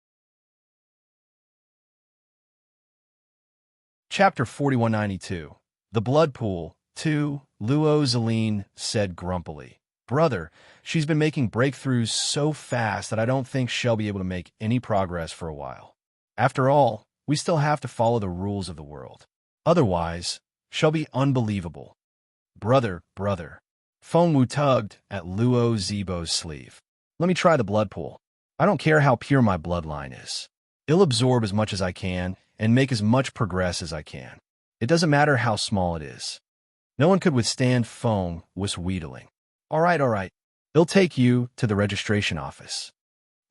Chapter 4192. The Blood Pool 2. Luo Zilin said grumpily, "Brother, she's been making breakthroughs so fast that I don't think she'll be able to make any progress for a while. After all, we still have to follow the rules of the world. Otherwise, she'll be unbelievable." Brother. Feng Wu tugged at Luo Zibo's sleeve. "Let me try the blood pool. I don't care how pure my bloodline is. It'll absorb as much as I can and make as much progress as I can. It doesn't matter how small it is." No one could withstand Feng Wu's wheedling. All right. It'll take you to the registration office."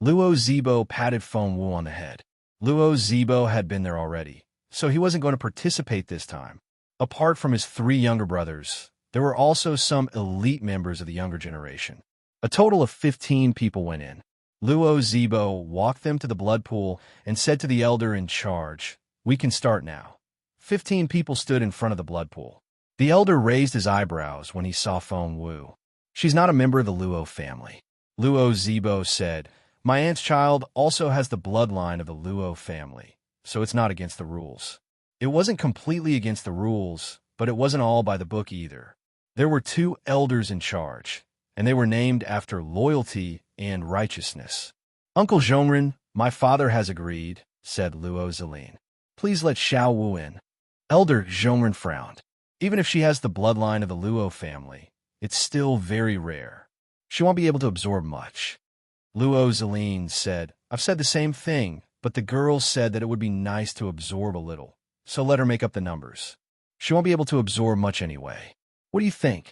Luo Zibo patted Feng Wu on the head. Luo Zibo had been there already, so he wasn't going to participate this time. Apart from his 3 younger brothers, there were also some elite members of the younger generation. A total of 15 people went in. Luo Zibo walked them to the blood pool and said to the elder in charge, "We can start now." 15 people stood in front of the blood pool. The elder raised his eyebrows when he saw Feng Wu. "She's not a member of the Luo family." Luo Zibo said, "My aunt's child also has the bloodline of the Luo family, so it's not against the rules." It wasn't completely against the rules, but it wasn't all by the book either. There were 2 elders in charge, and they were named after loyalty and righteousness. "Uncle Zhongren, my father has agreed," said Luo Zilin. Please let Xiao Wu in. Elder Zhongren frowned. Even if she has the bloodline of the Luo family, it's still very rare. She won't be able to absorb much. Luo Zeline said, I've said the same thing, but the girl said that it would be nice to absorb a little, so let her make up the numbers. She won't be able to absorb much anyway. What do you think?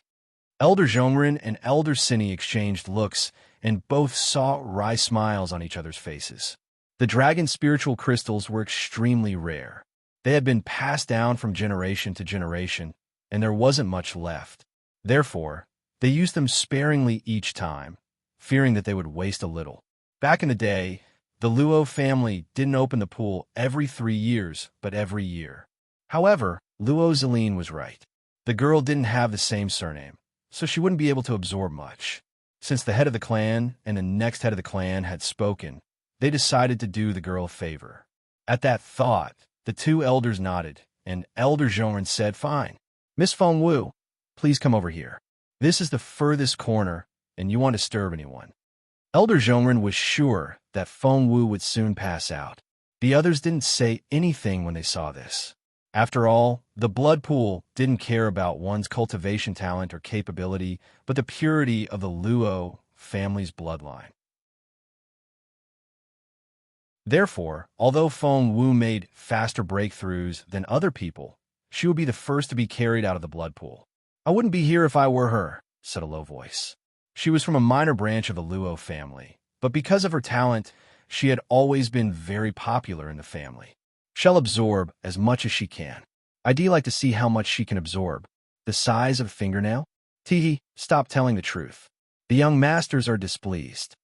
Elder Zhongren and Elder Cini exchanged looks, and both saw wry smiles on each other's faces. The dragon's spiritual crystals were extremely rare. They had been passed down from generation to generation, and there wasn't much left. Therefore, they used them sparingly each time, fearing that they would waste a little. Back in the day, the Luo family didn't open the pool every 3 years, but every year. However, Luo Zeline was right. The girl didn't have the same surname, so she wouldn't be able to absorb much. Since the head of the clan and the next head of the clan had spoken, they decided to do the girl a favor. At that thought, the two elders nodded, and Elder Zhongren said, Fine. Miss Feng Wu, please come over here. This is the furthest corner, and you won't disturb anyone. Elder Zhongren was sure that Feng Wu would soon pass out. The others didn't say anything when they saw this. After all, the blood pool didn't care about one's cultivation talent or capability, but the purity of the Luo family's bloodline. Therefore, although Feng Wu made faster breakthroughs than other people, she would be the first to be carried out of the blood pool. I wouldn't be here if I were her, said a low voice. She was from a minor branch of the Luo family, but because of her talent, she had always been very popular in the family. She'll absorb as much as she can. I'd like to see how much she can absorb. The size of a fingernail? Teehee, stop telling the truth. The young masters are displeased.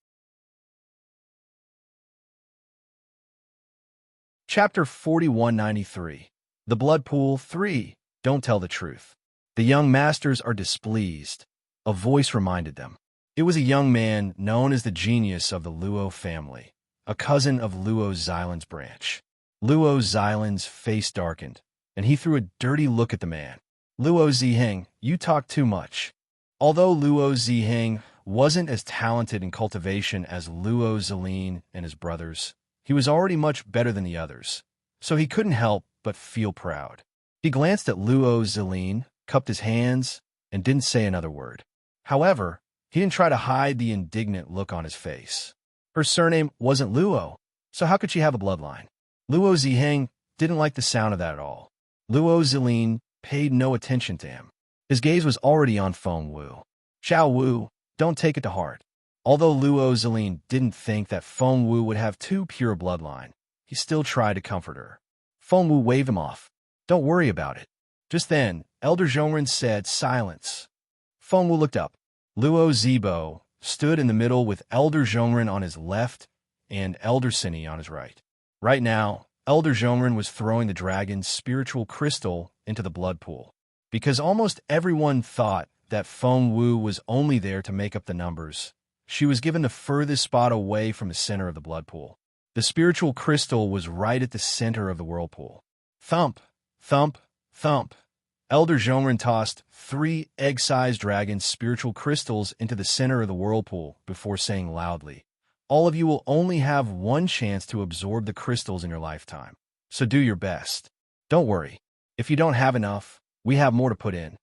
Chapter 4193. The Blood Pool 3. Don't tell the truth. The young masters are displeased. A voice reminded them. It was a young man known as the genius of the Luo family, a cousin of Luo Xilan's branch. Luo Xilan's face darkened, and he threw a dirty look at the man. Luo Ziheng, you talk too much. Although Luo Ziheng wasn't as talented in cultivation as Luo Zeline and his brothers, he was already much better than the others, so he couldn't help but feel proud. He glanced at Luo Zeline, cupped his hands, and didn't say another word. However, he didn't try to hide the indignant look on his face. Her surname wasn't Luo, so how could she have a bloodline? Luo Ziheng didn't like the sound of that at all. Luo Zeline paid no attention to him. His gaze was already on Feng Wu. Xiao Wu, don't take it to heart. Although Luo Zeline didn't think that Feng Wu would have too pure a bloodline, he still tried to comfort her. Feng Wu waved him off. Don't worry about it. Just then, Elder Zhongren said, Silence. Feng Wu looked up. Luo Zibo stood in the middle with Elder Zhongren on his left and Elder Cini on his right. Right now, Elder Zhongren was throwing the dragon's spiritual crystal into the blood pool. Because almost everyone thought that Feng Wu was only there to make up the numbers, she was given the furthest spot away from the center of the blood pool. The spiritual crystal was right at the center of the whirlpool. Thump, thump, thump. Elder Zhongren tossed 3 egg-sized dragon's spiritual crystals into the center of the whirlpool before saying loudly, All of you will only have one chance to absorb the crystals in your lifetime, so do your best. Don't worry. If you don't have enough, we have more to put in.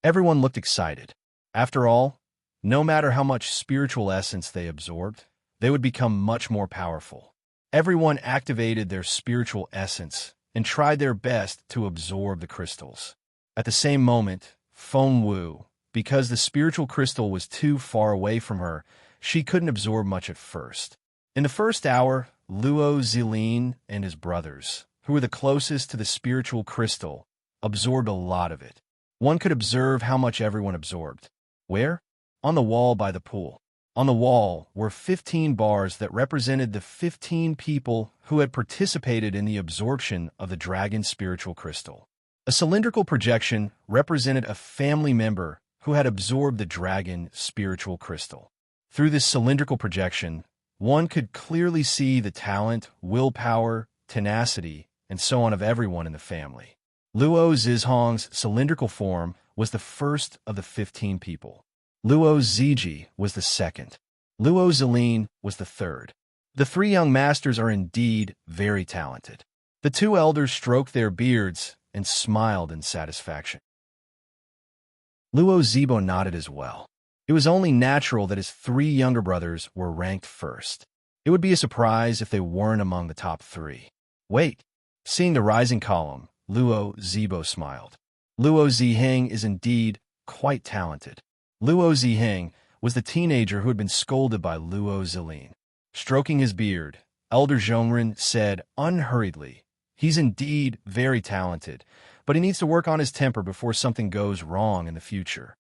Everyone looked excited. After all, no matter how much spiritual essence they absorbed, they would become much more powerful. Everyone activated their spiritual essence and tried their best to absorb the crystals. At the same moment, Feng Wu, because the spiritual crystal was too far away from her, she couldn't absorb much at first. In the first hour, Luo Zilin and his brothers, who were the closest to the spiritual crystal, absorbed a lot of it. One could observe how much everyone absorbed. Where? On the wall by the pool. On the wall were 15 bars that represented the 15 people who had participated in the absorption of the dragon's spiritual crystal. A cylindrical projection represented a family member who had absorbed the dragon spiritual crystal. Through this cylindrical projection, one could clearly see the talent, willpower, tenacity, and so on of everyone in the family. Luo Zizhong's cylindrical form was the first of the 15 people. Luo Ziji was the second. Luo Zilin was the third. The 3 young masters are indeed very talented. The two elders stroked their beards and smiled in satisfaction. Luo Zibo nodded as well. It was only natural that his three younger brothers were ranked first. It would be a surprise if they weren't among the top three. Wait. Seeing the rising column, Luo Zibo smiled. Luo Ziheng is indeed quite talented. Luo Ziheng was the teenager who had been scolded by Luo Zilin. Stroking his beard, Elder Zhongren said unhurriedly, "He's indeed very talented, but he needs to work on his temper before something goes wrong in the future."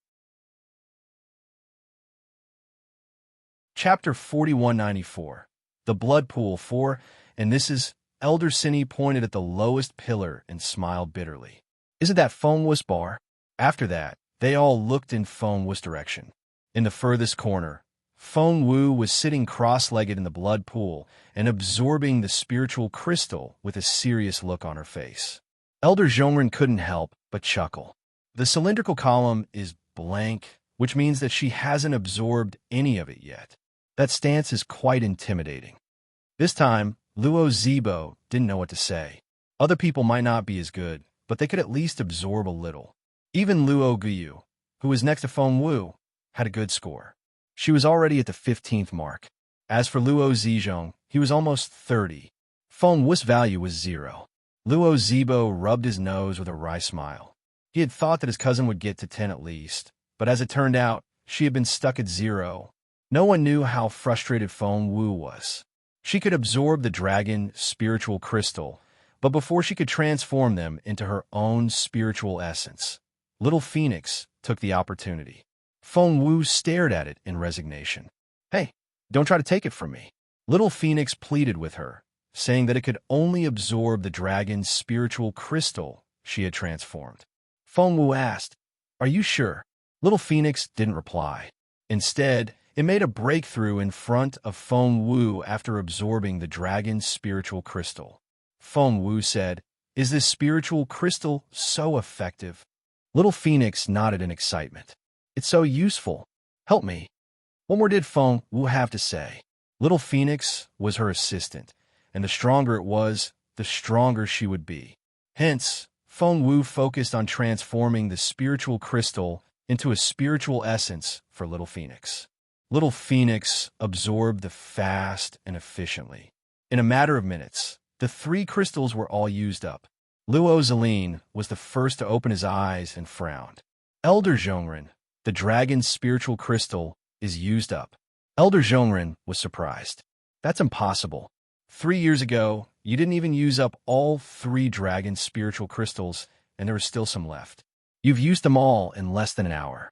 Chapter 4194. The Blood Pool 4, and this is Elder Sini pointed at the lowest pillar and smiled bitterly. "Isn't that Feng Wu's bar?" After that, they all looked in Feng Wu's direction. In the furthest corner, Feng Wu was sitting cross-legged in the blood pool and absorbing the spiritual crystal with a serious look on her face. Elder Zhongren couldn't help but chuckle. The cylindrical column is blank, which means that she hasn't absorbed any of it yet. That stance is quite intimidating. This time, Luo Zibo didn't know what to say. Other people might not be as good, but they could at least absorb a little. Even Luo Guyu, who was next to Feng Wu, had a good score. She was already at the 15th mark. As for Luo Zizhong, he was almost 30. Feng Wu's value was 0. Luo Zibo rubbed his nose with a wry smile. He had thought that his cousin would get to 10 at least, but as it turned out, she had been stuck at 0. No one knew how frustrated Feng Wu was. She could absorb the dragon spiritual crystal, but before she could transform them into her own spiritual essence, Little Phoenix took the opportunity. Feng Wu stared at it in resignation. "Hey, don't try to take it from me." Little Phoenix pleaded with her, saying that it could only absorb the dragon's spiritual crystal she had transformed. Feng Wu asked, "Are you sure?" Little Phoenix didn't reply. Instead, it made a breakthrough in front of Feng Wu after absorbing the dragon's spiritual crystal. Feng Wu said, "Is this spiritual crystal so effective?" Little Phoenix nodded in excitement. "It's so useful. Help me." What more did Feng Wu have to say? Little Phoenix was her assistant, and the stronger it was, the stronger she would be. Hence, Feng Wu focused on transforming the spiritual crystal into a spiritual essence for Little Phoenix. Little Phoenix absorbed the fast and efficiently. In a matter of minutes, the 3 crystals were all used up. Luo Zilin was the first to open his eyes and frowned. "Elder Zhongren, the dragon's spiritual crystal is used up." Elder Zhongren was surprised. "That's impossible. 3 years ago, you didn't even use up all 3 dragon spiritual crystals, and there was still some left. You've used them all in less than an hour."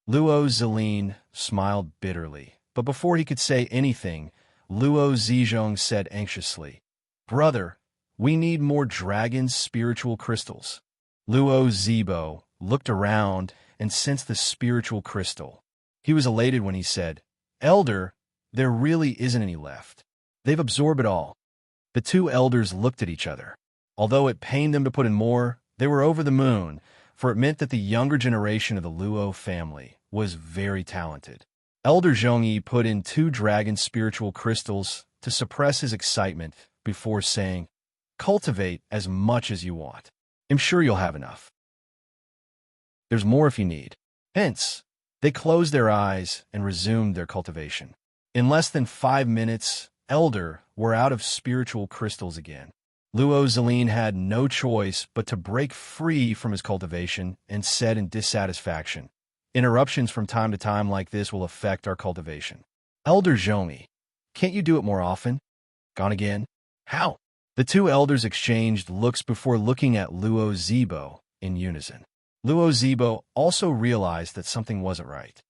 Luo Zilin smiled bitterly, but before he could say anything, Luo Zizhong said anxiously, "Brother, we need more dragon spiritual crystals." Luo Zibo looked around and sensed the spiritual crystal. He was elated when he said, "Elder, there really isn't any left. They've absorbed it all." The 2 elders looked at each other. Although it pained them to put in more, they were over the moon, for it meant that the younger generation of the Luo family was very talented. Elder Zhongyi put in 2 dragon spiritual crystals to suppress his excitement before saying, "Cultivate as much as you want. I'm sure you'll have enough. There's more if you need." Hence, they closed their eyes and resumed their cultivation. In less than 5 minutes, Elder were out of spiritual crystals again. Luo Zilin had no choice but to break free from his cultivation and said in dissatisfaction, "Interruptions from time to time like this will affect our cultivation." "Elder Zhongyi, can't you do it more often?" "Gone again? How?" The 2 elders exchanged looks before looking at Luo Zibo in unison. Luo Zibo also realized that something wasn't right.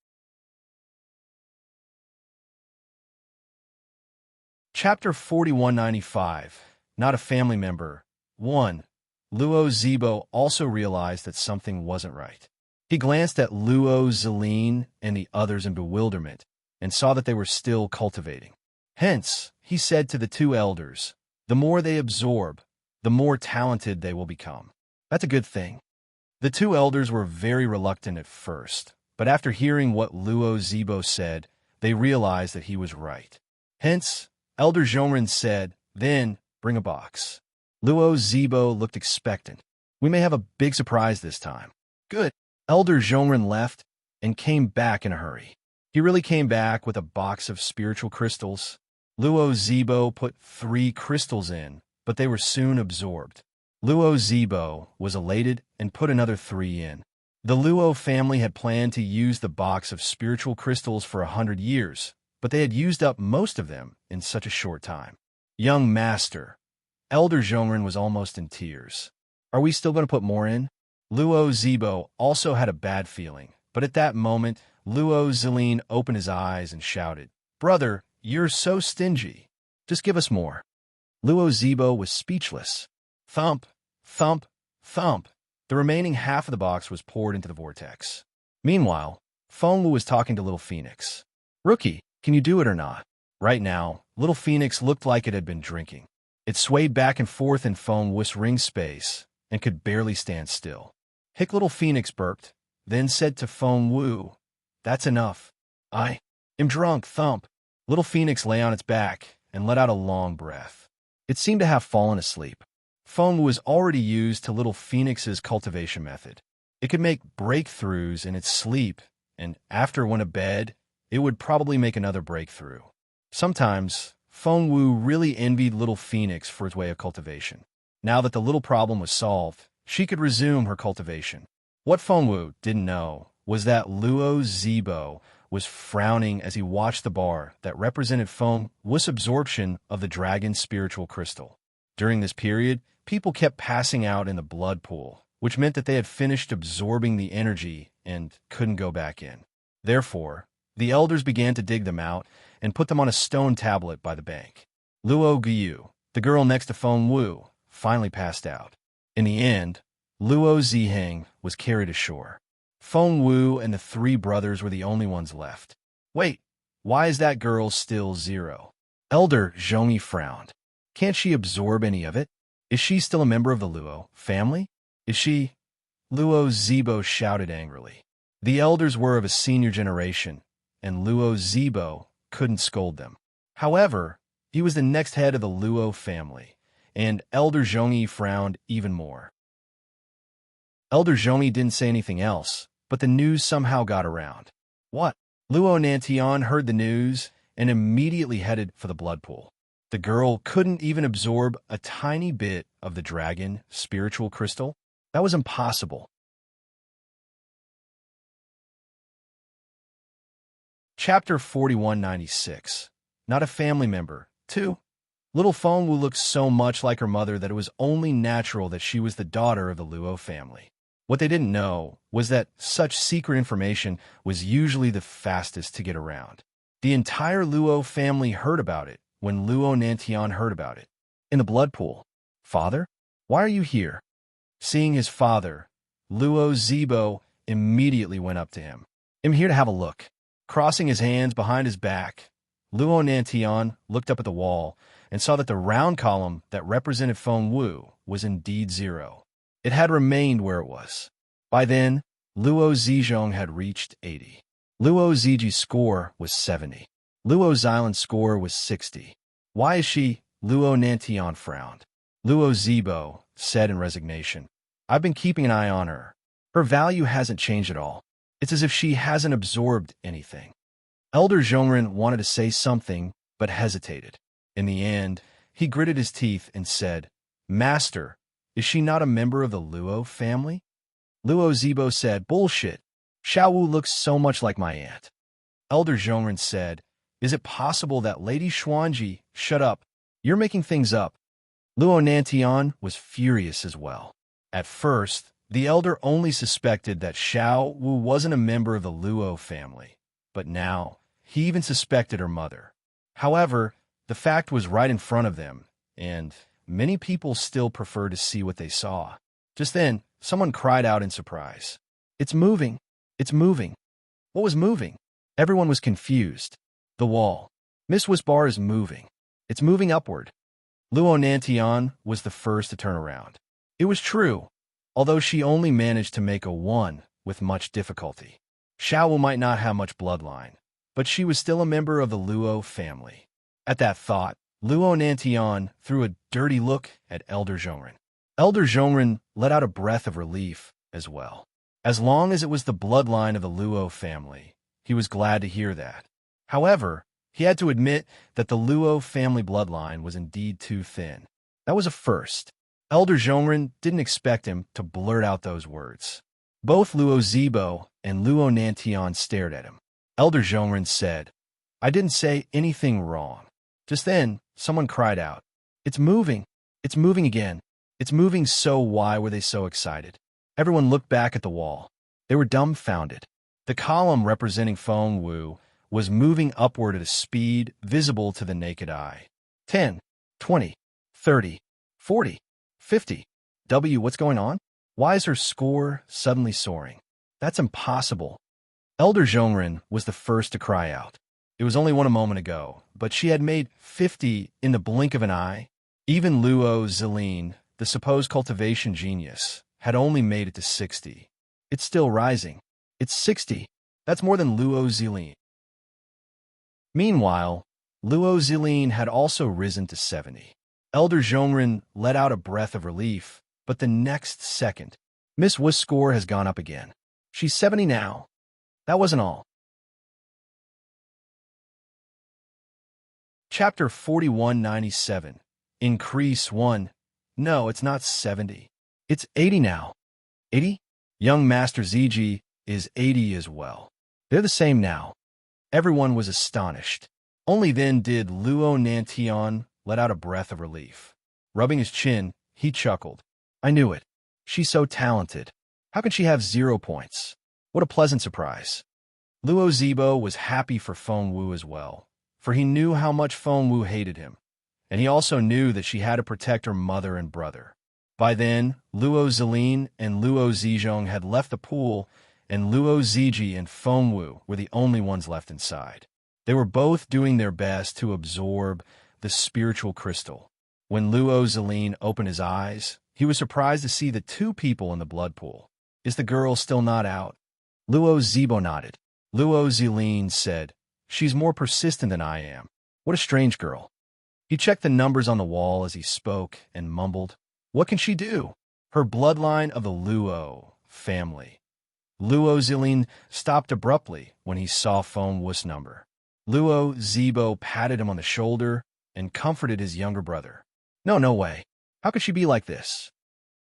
Chapter 4195. Not a family member. 1. Luo Zibo also realized that something wasn't right. He glanced at Luo Zilin and the others in bewilderment and saw that they were still cultivating. Hence, he said to the 2 elders, "The more they absorb, the more talented they will become." That's a good thing. The 2 elders were very reluctant at first, but after hearing what Luo Zibo said, they realized that he was right. Hence, Elder Zhongren said, "Then, bring a box." Luo Zibo looked expectant. We may have a big surprise this time. Good. Elder Zhongren left and came back in a hurry. He really came back with a box of spiritual crystals. Luo Zibo put 3 crystals in, but they were soon absorbed. Luo Zibo was elated and put another 3 in. The Luo family had planned to use the box of spiritual crystals for 100 years, but they had used up most of them in such a short time. Young master, Elder Zhongren was almost in tears. Are we still going to put more in? Luo Zibo also had a bad feeling, but at that moment, Luo Zilin opened his eyes and shouted, "Brother, you're so stingy. Just give us more." Luo Zibo was speechless. Thump, thump, thump. The remaining half of the box was poured into the vortex. Meanwhile, Feng Wu was talking to Little Phoenix. "Rookie, can you do it or not?" Right now, Little Phoenix looked like it had been drinking. It swayed back and forth in Feng Wu's ring space and could barely stand still. Hick Little Phoenix burped, then said to Feng Wu, "That's enough. I am drunk, thump." Little Phoenix lay on its back and let out a long breath. It seemed to have fallen asleep. Feng Wu was already used to Little Phoenix's cultivation method. It could make breakthroughs in its sleep, and after it went to bed, it would probably make another breakthrough. Sometimes, Feng Wu really envied Little Phoenix for its way of cultivation. Now that the little problem was solved, she could resume her cultivation. What Feng Wu didn't know was that Luo Zibo was frowning as he watched the bar that represented Feng Wu's absorption of the dragon's spiritual crystal. During this period, people kept passing out in the blood pool, which meant that they had finished absorbing the energy and couldn't go back in. Therefore, the elders began to dig them out and put them on a stone tablet by the bank. Luo Guyu, the girl next to Feng Wu, finally passed out. In the end, Luo Ziheng was carried ashore. Feng Wu and the 3 brothers were the only ones left. Wait, why is that girl still 0? Elder Zhongyi frowned. Can't she absorb any of it? Is she still a member of the Luo family? Is she? Luo Zibo shouted angrily. The elders were of a senior generation, and Luo Zibo couldn't scold them. However, he was the next head of the Luo family, and Elder Zhongyi frowned even more. Elder Zhongyi didn't say anything else, but the news somehow got around. What? Luo Nantian heard the news and immediately headed for the blood pool. The girl couldn't even absorb a tiny bit of the dragon spiritual crystal. That was impossible. Chapter 4196. Not a family member. 2. Little Feng Wu looked so much like her mother that it was only natural that she was the daughter of the Luo family. What they didn't know was that such secret information was usually the fastest to get around. The entire Luo family heard about it when Luo Nantian heard about it. In the blood pool. "Father, why are you here?" Seeing his father, Luo Zibo immediately went up to him. "I'm here to have a look." Crossing his hands behind his back, Luo Nantian looked up at the wall and saw that the round column that represented Feng Wu was indeed 0. It had remained where it was. By then, Luo Zizhong had reached 80. Luo Ziji's score was 70. Luo Xilan's score was 60. "Why is she?" Luo Nantian frowned. Luo Zibo said in resignation, "I've been keeping an eye on her. Her value hasn't changed at all. It's as if she hasn't absorbed anything." Elder Zhongren wanted to say something, but hesitated. In the end, he gritted his teeth and said, "Master, is she not a member of the Luo family?" Luo Zibo said, "Bullshit. Xiao Wu looks so much like my aunt." Elder Zhongren said, "Is it possible that Lady Xuanji—" "Shut up. You're making things up." Luo Nantian was furious as well. At first, the elder only suspected that Xiao Wu wasn't a member of the Luo family, but now he even suspected her mother. However, the fact was right in front of them, and many people still preferred to see what they saw. Just then, someone cried out in surprise. "It's moving! It's moving!" What was moving? Everyone was confused. The wall. Miss Wisbar is moving. It's moving upward. Luo Nantian was the first to turn around. It was true, although she only managed to make a 1 with much difficulty. Xiao Wu might not have much bloodline, but she was still a member of the Luo family. At that thought, Luo Nantian threw a dirty look at Elder Zhongren. Elder Zhongren let out a breath of relief as well. As long as it was the bloodline of the Luo family, he was glad to hear that. However, he had to admit that the Luo family bloodline was indeed too thin. That was a first. Elder Zhongren didn't expect him to blurt out those words. Both Luo Zibo and Luo Nantian stared at him. Elder Zhongren said, "I didn't say anything wrong." Just then, someone cried out, "It's moving! It's moving again! It's moving!" So why were they so excited? Everyone looked back at the wall. They were dumbfounded. The column representing Feng Wu was moving upward at a speed visible to the naked eye. 10, 20, 30, 40, 50. What's going on? Why is her score suddenly soaring? That's impossible. Elder Zhongren was the first to cry out. It was only a moment ago, but she had made 50 in the blink of an eye. Even Luo Zilin, the supposed cultivation genius, had only made it to 60. It's still rising. It's 60. That's more than Luo Zilin. Meanwhile, Luo Zilin had also risen to 70. Elder Zhongren let out a breath of relief, but the next second, Miss Wu's score has gone up again. She's 70 now. That wasn't all. Chapter 4197. Increase 1. No, it's not 70. It's 80 now. 80? Young Master Ziji is 80 as well. They're the same now. Everyone was astonished. Only then did Luo Nantian let out a breath of relief. Rubbing his chin, he chuckled. I knew it. She's so talented. How can she have 0 points? What a pleasant surprise. Luo Zibo was happy for Feng Wu as well, for he knew how much Feng Wu hated him, and he also knew that she had to protect her mother and brother. By then, Luo Zilin and Luo Zizhong had left the pool, and Luo Ziji and Feng Wu were the only ones left inside. They were both doing their best to absorb the spiritual crystal. When Luo Zilin opened his eyes, he was surprised to see the 2 people in the blood pool. Is the girl still not out? Luo Zibo nodded. Luo Zilin said, She's more persistent than I am. What a strange girl. He checked the numbers on the wall as he spoke and mumbled, What can she do? Her bloodline of the Luo family. Luo Zilin stopped abruptly when he saw Feng Wu's number. Luo Zibo patted him on the shoulder and comforted his younger brother. No way. How could she be like this?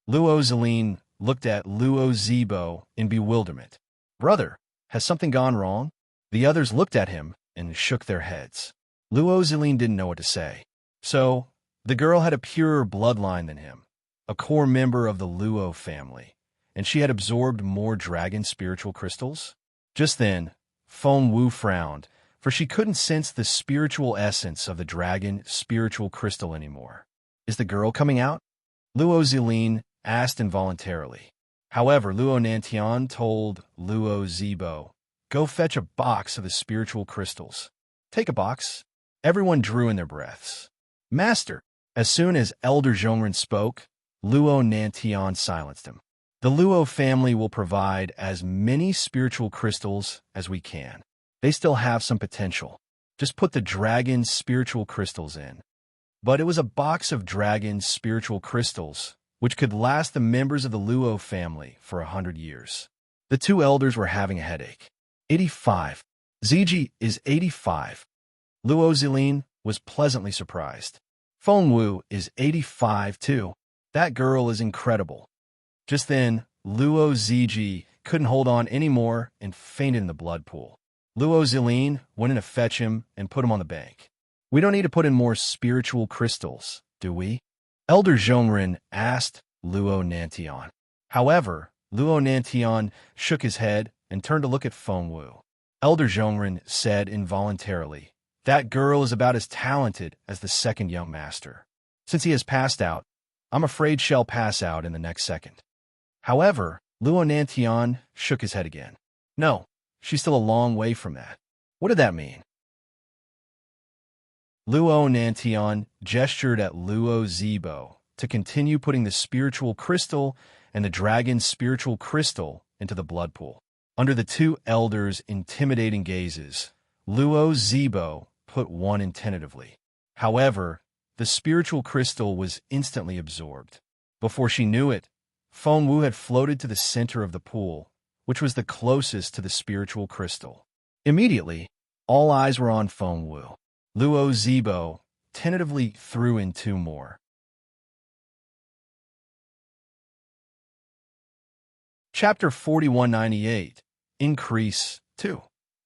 Luo Zilin looked at Luo Zibo in bewilderment. Brother, has something gone wrong? The others looked at him and shook their heads. Luo Zilin didn't know what to say. So, the girl had a purer bloodline than him, a core member of the Luo family, and she had absorbed more dragon spiritual crystals? Just then, Feng Wu frowned, for she couldn't sense the spiritual essence of the dragon spiritual crystal anymore. Is the girl coming out? Luo Zilin asked involuntarily. However, Luo Nantian told Luo Zibo, Go fetch a box of the spiritual crystals. Take a box. Everyone drew in their breaths. Master! As soon as Elder Zhongren spoke, Luo Nantian silenced him. The Luo family will provide as many spiritual crystals as we can. They still have some potential. Just put the dragon spiritual crystals in. But it was a box of dragon spiritual crystals, which could last the members of the Luo family for 100 years. The 2 elders were having a headache. 85. Ziji is 85. Luo Zilin was pleasantly surprised. Feng Wu is 85 too. That girl is incredible. Just then, Luo Ziji couldn't hold on anymore and fainted in the blood pool. Luo Zilin went in to fetch him and put him on the bank. We don't need to put in more spiritual crystals, do we? Elder Zhongren asked Luo Nantian. However, Luo Nantian shook his head and turned to look at Feng Wu. Elder Zhongren said involuntarily, That girl is about as talented as the second young master. Since he has passed out, I'm afraid she'll pass out in the next second. However, Luo Nantian shook his head again. No, she's still a long way from that. What did that mean? Luo Nantian gestured at Luo Zibo to continue putting the spiritual crystal and the dragon's spiritual crystal into the blood pool. Under the 2 elders' intimidating gazes, Luo Zibo put one in tentatively. However, the spiritual crystal was instantly absorbed. Before she knew it, Feng Wu had floated to the center of the pool, which was the closest to the spiritual crystal. Immediately, all eyes were on Feng Wu. Luo Zibo tentatively threw in 2 more. Chapter 4198. Increase 2.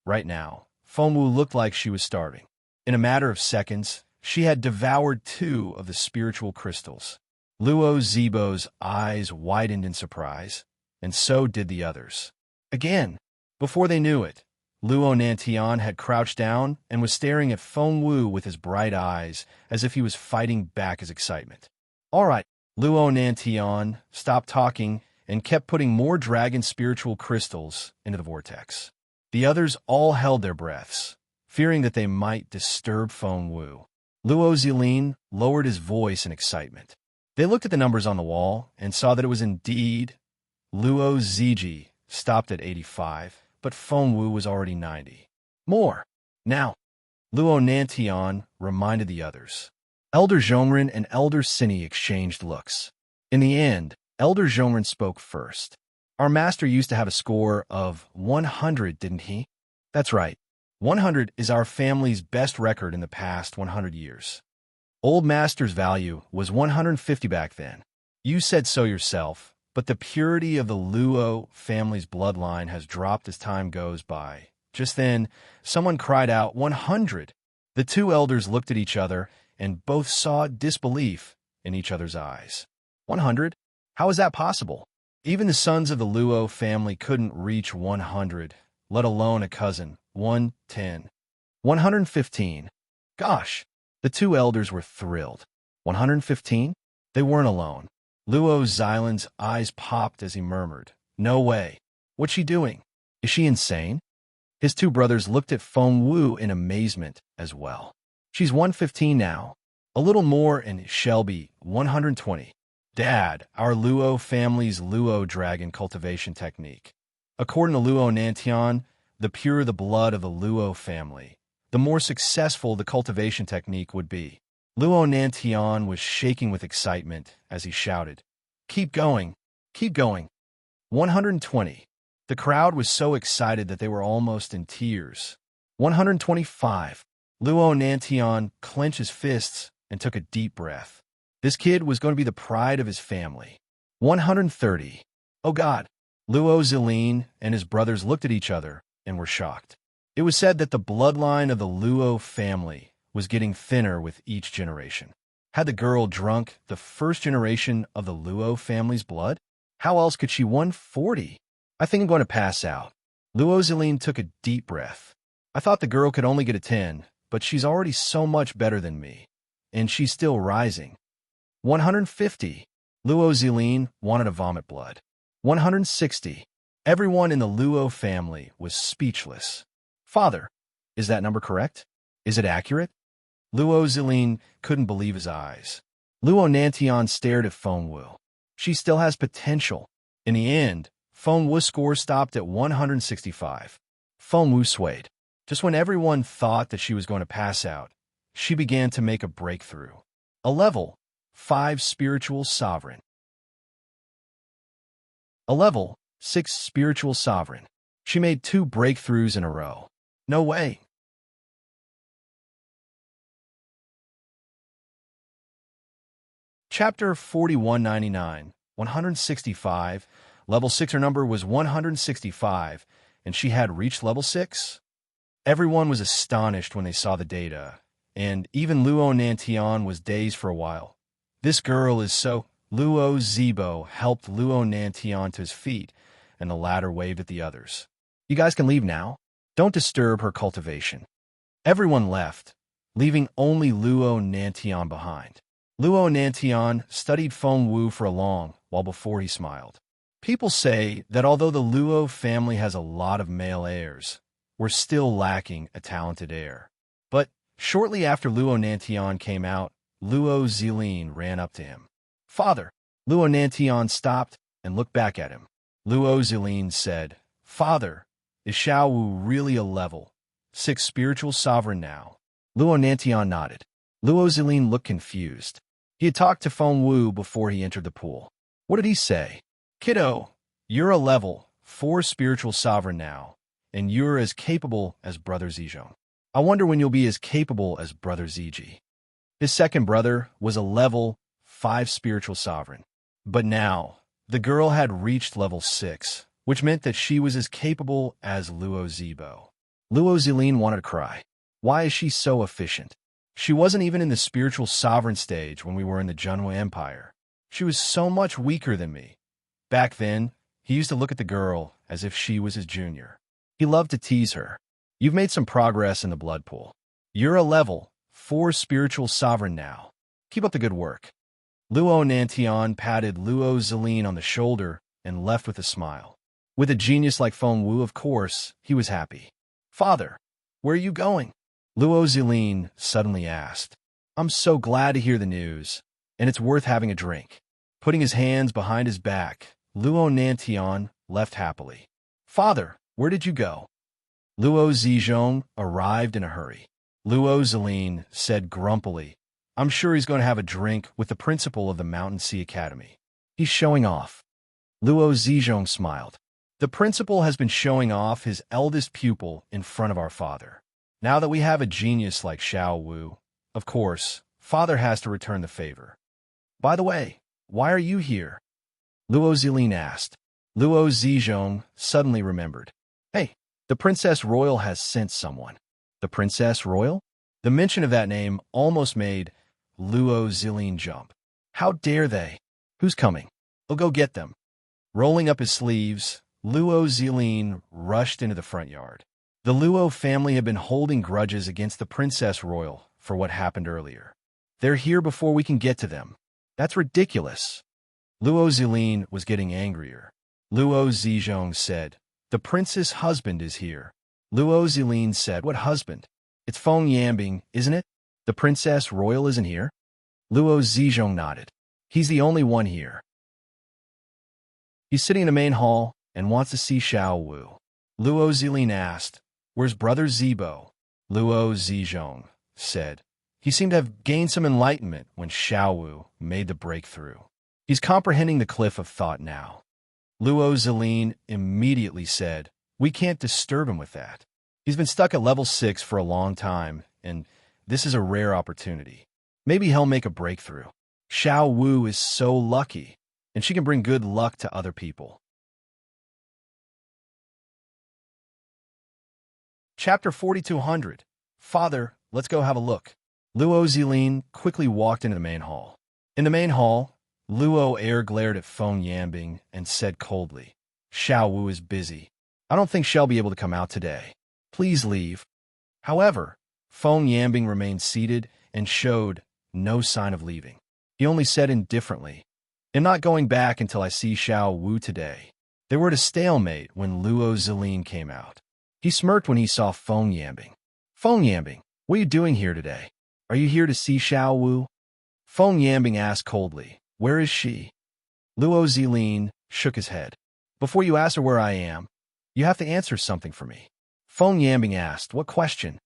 Right now, Feng Wu looked like she was starving. In a matter of seconds, she had devoured 2 of the spiritual crystals. Luo Zibo's eyes widened in surprise, and so did the others. Again, before they knew it, Luo Nantian had crouched down and was staring at Feng Wu with his bright eyes as if he was fighting back his excitement. All right, Luo Nantian stopped talking and kept putting more dragon spiritual crystals into the vortex. The others all held their breaths, fearing that they might disturb Feng Wu. Luo Zilin lowered his voice in excitement. They looked at the numbers on the wall and saw that it was indeed Luo Ziji stopped at 85, but Feng Wu was already 90. More. Now, Luo Nantian reminded the others. Elder Zhongren and Elder Sini exchanged looks. In the end, Elder Zhongren spoke first. Our master used to have a score of 100, didn't he? That's right. 100 is our family's best record in the past 100 years. Old master's value was 150 back then. You said so yourself, but the purity of the Luo family's bloodline has dropped as time goes by. Just then, someone cried out, 100! The 2 elders looked at each other and both saw disbelief in each other's eyes. 100? How is that possible? Even the sons of the Luo family couldn't reach 100, let alone a cousin. 110. 115. Gosh, the 2 elders were thrilled. 115? They weren't alone. Luo Xilan's eyes popped as he murmured, no way. What's she doing? Is she insane? His 2 brothers looked at Feng Wu in amazement as well. She's 115 now. A little more and she'll be 120. Dad, our Luo family's Luo dragon cultivation technique. According to Luo Nantian, the purer the blood of the Luo family, the more successful the cultivation technique would be. Luo Nantian was shaking with excitement as he shouted, keep going, keep going. 120. The crowd was so excited that they were almost in tears. 125. Luo Nantian clenched his fists and took a deep breath. This kid was going to be the pride of his family. 130. Oh God. Luo Zilin and his brothers looked at each other and were shocked. It was said that the bloodline of the Luo family was getting thinner with each generation. Had the girl drunk the first generation of the Luo family's blood? How else could she 140? I think I'm going to pass out. Luo Zilin took a deep breath. I thought the girl could only get a 10, but she's already so much better than me. And she's still rising. 150. Luo Zilin wanted to vomit blood. 160. Everyone in the Luo family was speechless. Father, is that number correct? Is it accurate? Luo Zilin couldn't believe his eyes. Luo Nantian stared at Feng Wu. She still has potential. In the end, Feng Wu's score stopped at 165. Feng Wu swayed. Just when everyone thought that she was going to pass out, she began to make a breakthrough. A level 5 spiritual sovereign. A level 6 spiritual sovereign. She made 2 breakthroughs in a row. No way. Chapter 4199, 165. Level 6, her number was 165, and she had reached level 6. Everyone was astonished when they saw the data, and even Luo Nantian was dazed for a while. This girl is so... Luo Zibo helped Luo Nantian to his feet, and the latter waved at the others. You guys can leave now. Don't disturb her cultivation. Everyone left, leaving only Luo Nantian behind. Luo Nantian studied Feng Wu for a long while before he smiled. People say that although the Luo family has a lot of male heirs, we're still lacking a talented heir. But shortly after Luo Nantian came out, Luo Zilin ran up to him. Father, Luo Nantian stopped and looked back at him. Luo Zilin said, Father, is Xiao Wu really a level 6 spiritual sovereign now? Luo Nantian nodded. Luo Zilin looked confused. He had talked to Feng Wu before he entered the pool. What did he say? Kiddo, you're a level 4 spiritual sovereign now, and you're as capable as Brother Zizhong. I wonder when you'll be as capable as Brother Ziji. His second brother was a level 5 spiritual sovereign. But now, the girl had reached level 6, which meant that she was as capable as Luo Zibo. Luo Zilin wanted to cry. Why is she so efficient? She wasn't even in the spiritual sovereign stage when we were in the Junhui Empire. She was so much weaker than me. Back then, he used to look at the girl as if she was his junior. He loved to tease her. You've made some progress in the blood pool. You're a level 4 spiritual sovereign now. Keep up the good work. Luo Nantian patted Luo Zilin on the shoulder and left with a smile. With a genius like Feng Wu, of course, he was happy. Father, where are you going? Luo Zilin suddenly asked. I'm so glad to hear the news, and it's worth having a drink. Putting his hands behind his back, Luo Nantian left happily. Father, where did you go? Luo Zizhong arrived in a hurry. Luo Zilin said grumpily, I'm sure he's going to have a drink with the principal of the Mountain Sea Academy. He's showing off. Luo Zizhong smiled. The principal has been showing off his eldest pupil in front of our father. Now that we have a genius like Xiao Wu, of course, father has to return the favor. By the way, why are you here? Luo Zilin asked. Luo Zizhong suddenly remembered. Hey, the Princess Royal has sent someone. The Princess Royal? The mention of that name almost made Luo Zilin jump. How dare they? Who's coming? I'll go get them. Rolling up his sleeves, Luo Zilin rushed into the front yard. The Luo family had been holding grudges against the Princess Royal for what happened earlier. They're here before we can get to them. That's ridiculous. Luo Zilin was getting angrier. Luo Zizhong said, The prince's husband is here. Luo Zilin said, What husband? It's Feng Yambing, isn't it? The Princess Royal isn't here? Luo Zizhong nodded. He's the only one here. He's sitting in the main hall and wants to see Xiao Wu. Luo Zilin asked, Where's Brother Zibo? Luo Zizhong said. He seemed to have gained some enlightenment when Xiao Wu made the breakthrough. He's comprehending the cliff of thought now. Luo Zilin immediately said, We can't disturb him with that. He's been stuck at level 6 for a long time, and this is a rare opportunity. Maybe he'll make a breakthrough. Xiao Wu is so lucky, and she can bring good luck to other people. Chapter 4200. Father, let's go have a look. Luo Zilin quickly walked into the main hall. In the main hall, Luo Air glared at Feng Yambing and said coldly, Xiao Wu is busy. I don't think she'll be able to come out today. Please leave. However, Feng Yambing remained seated and showed no sign of leaving. He only said indifferently, I'm not going back until I see Xiao Wu today. They were at a stalemate when Luo Zilin came out. He smirked when he saw Feng Yambing. Feng Yambing, what are you doing here today? Are you here to see Xiao Wu? Feng Yambing asked coldly, Where is she? Luo Zilin shook his head. Before you ask her where I am, you have to answer something for me. Feng Yambing asked, What question?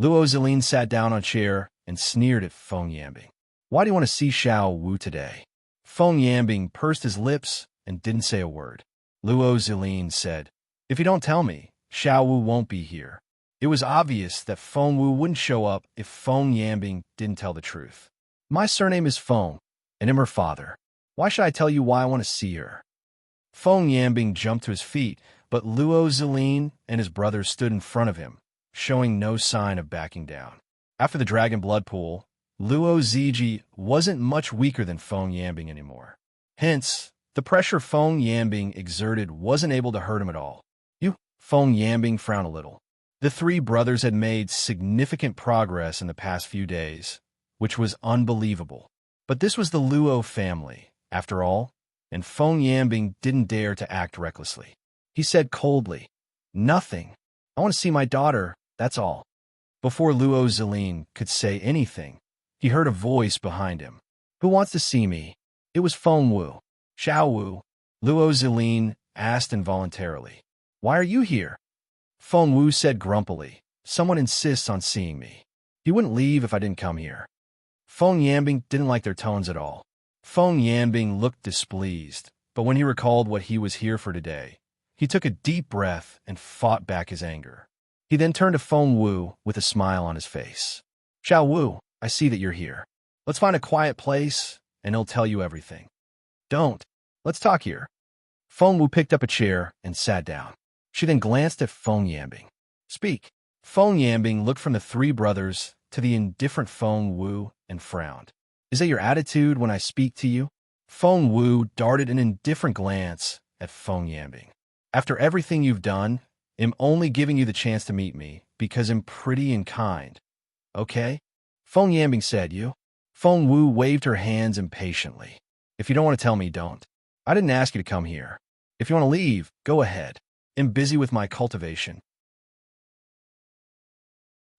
Luo Zilin sat down on a chair and sneered at Feng Yambing. Why do you want to see Xiao Wu today? Feng Yambing pursed his lips and didn't say a word. Luo Zilin said, If you don't tell me, Xiao Wu won't be here. It was obvious that Feng Wu wouldn't show up if Feng Yambing didn't tell the truth. My surname is Feng, and I'm her father. Why should I tell you why I want to see her? Feng Yambing jumped to his feet, but Luo Zilin and his brother stood in front of him, showing no sign of backing down. After the Dragon Blood Pool, Luo Ziji wasn't much weaker than Feng Yambing anymore. Hence, the pressure Feng Yambing exerted wasn't able to hurt him at all. Feng Yambing frowned a little. The three brothers had made significant progress in the past few days, which was unbelievable. But this was the Luo family, after all, and Feng Yambing didn't dare to act recklessly. He said coldly, Nothing. I want to see my daughter, that's all. Before Luo Zilin could say anything, he heard a voice behind him. Who wants to see me? It was Feng Wu. Xiao Wu, Luo Zilin asked involuntarily. Why are you here? Feng Wu said grumpily, Someone insists on seeing me. He wouldn't leave if I didn't come here. Feng Yambing didn't like their tones at all. Feng Yambing looked displeased, but when he recalled what he was here for today, he took a deep breath and fought back his anger. He then turned to Feng Wu with a smile on his face. "Xiao Wu, I see that you're here. Let's find a quiet place, and he'll tell you everything." "Don't. Let's talk here." Feng Wu picked up a chair and sat down. She then glanced at Feng Yambing. "Speak." Feng Yambing looked from the three brothers to the indifferent Feng Wu and frowned. "Is that your attitude when I speak to you?" Feng Wu darted an indifferent glance at Feng Yambing. "After everything you've done, I'm only giving you the chance to meet me because I'm pretty and kind. Okay?" Feng Yambing said, "You?" Feng Wu waved her hands impatiently. "If you don't want to tell me, don't. I didn't ask you to come here. If you want to leave, go ahead. I'm busy with my cultivation."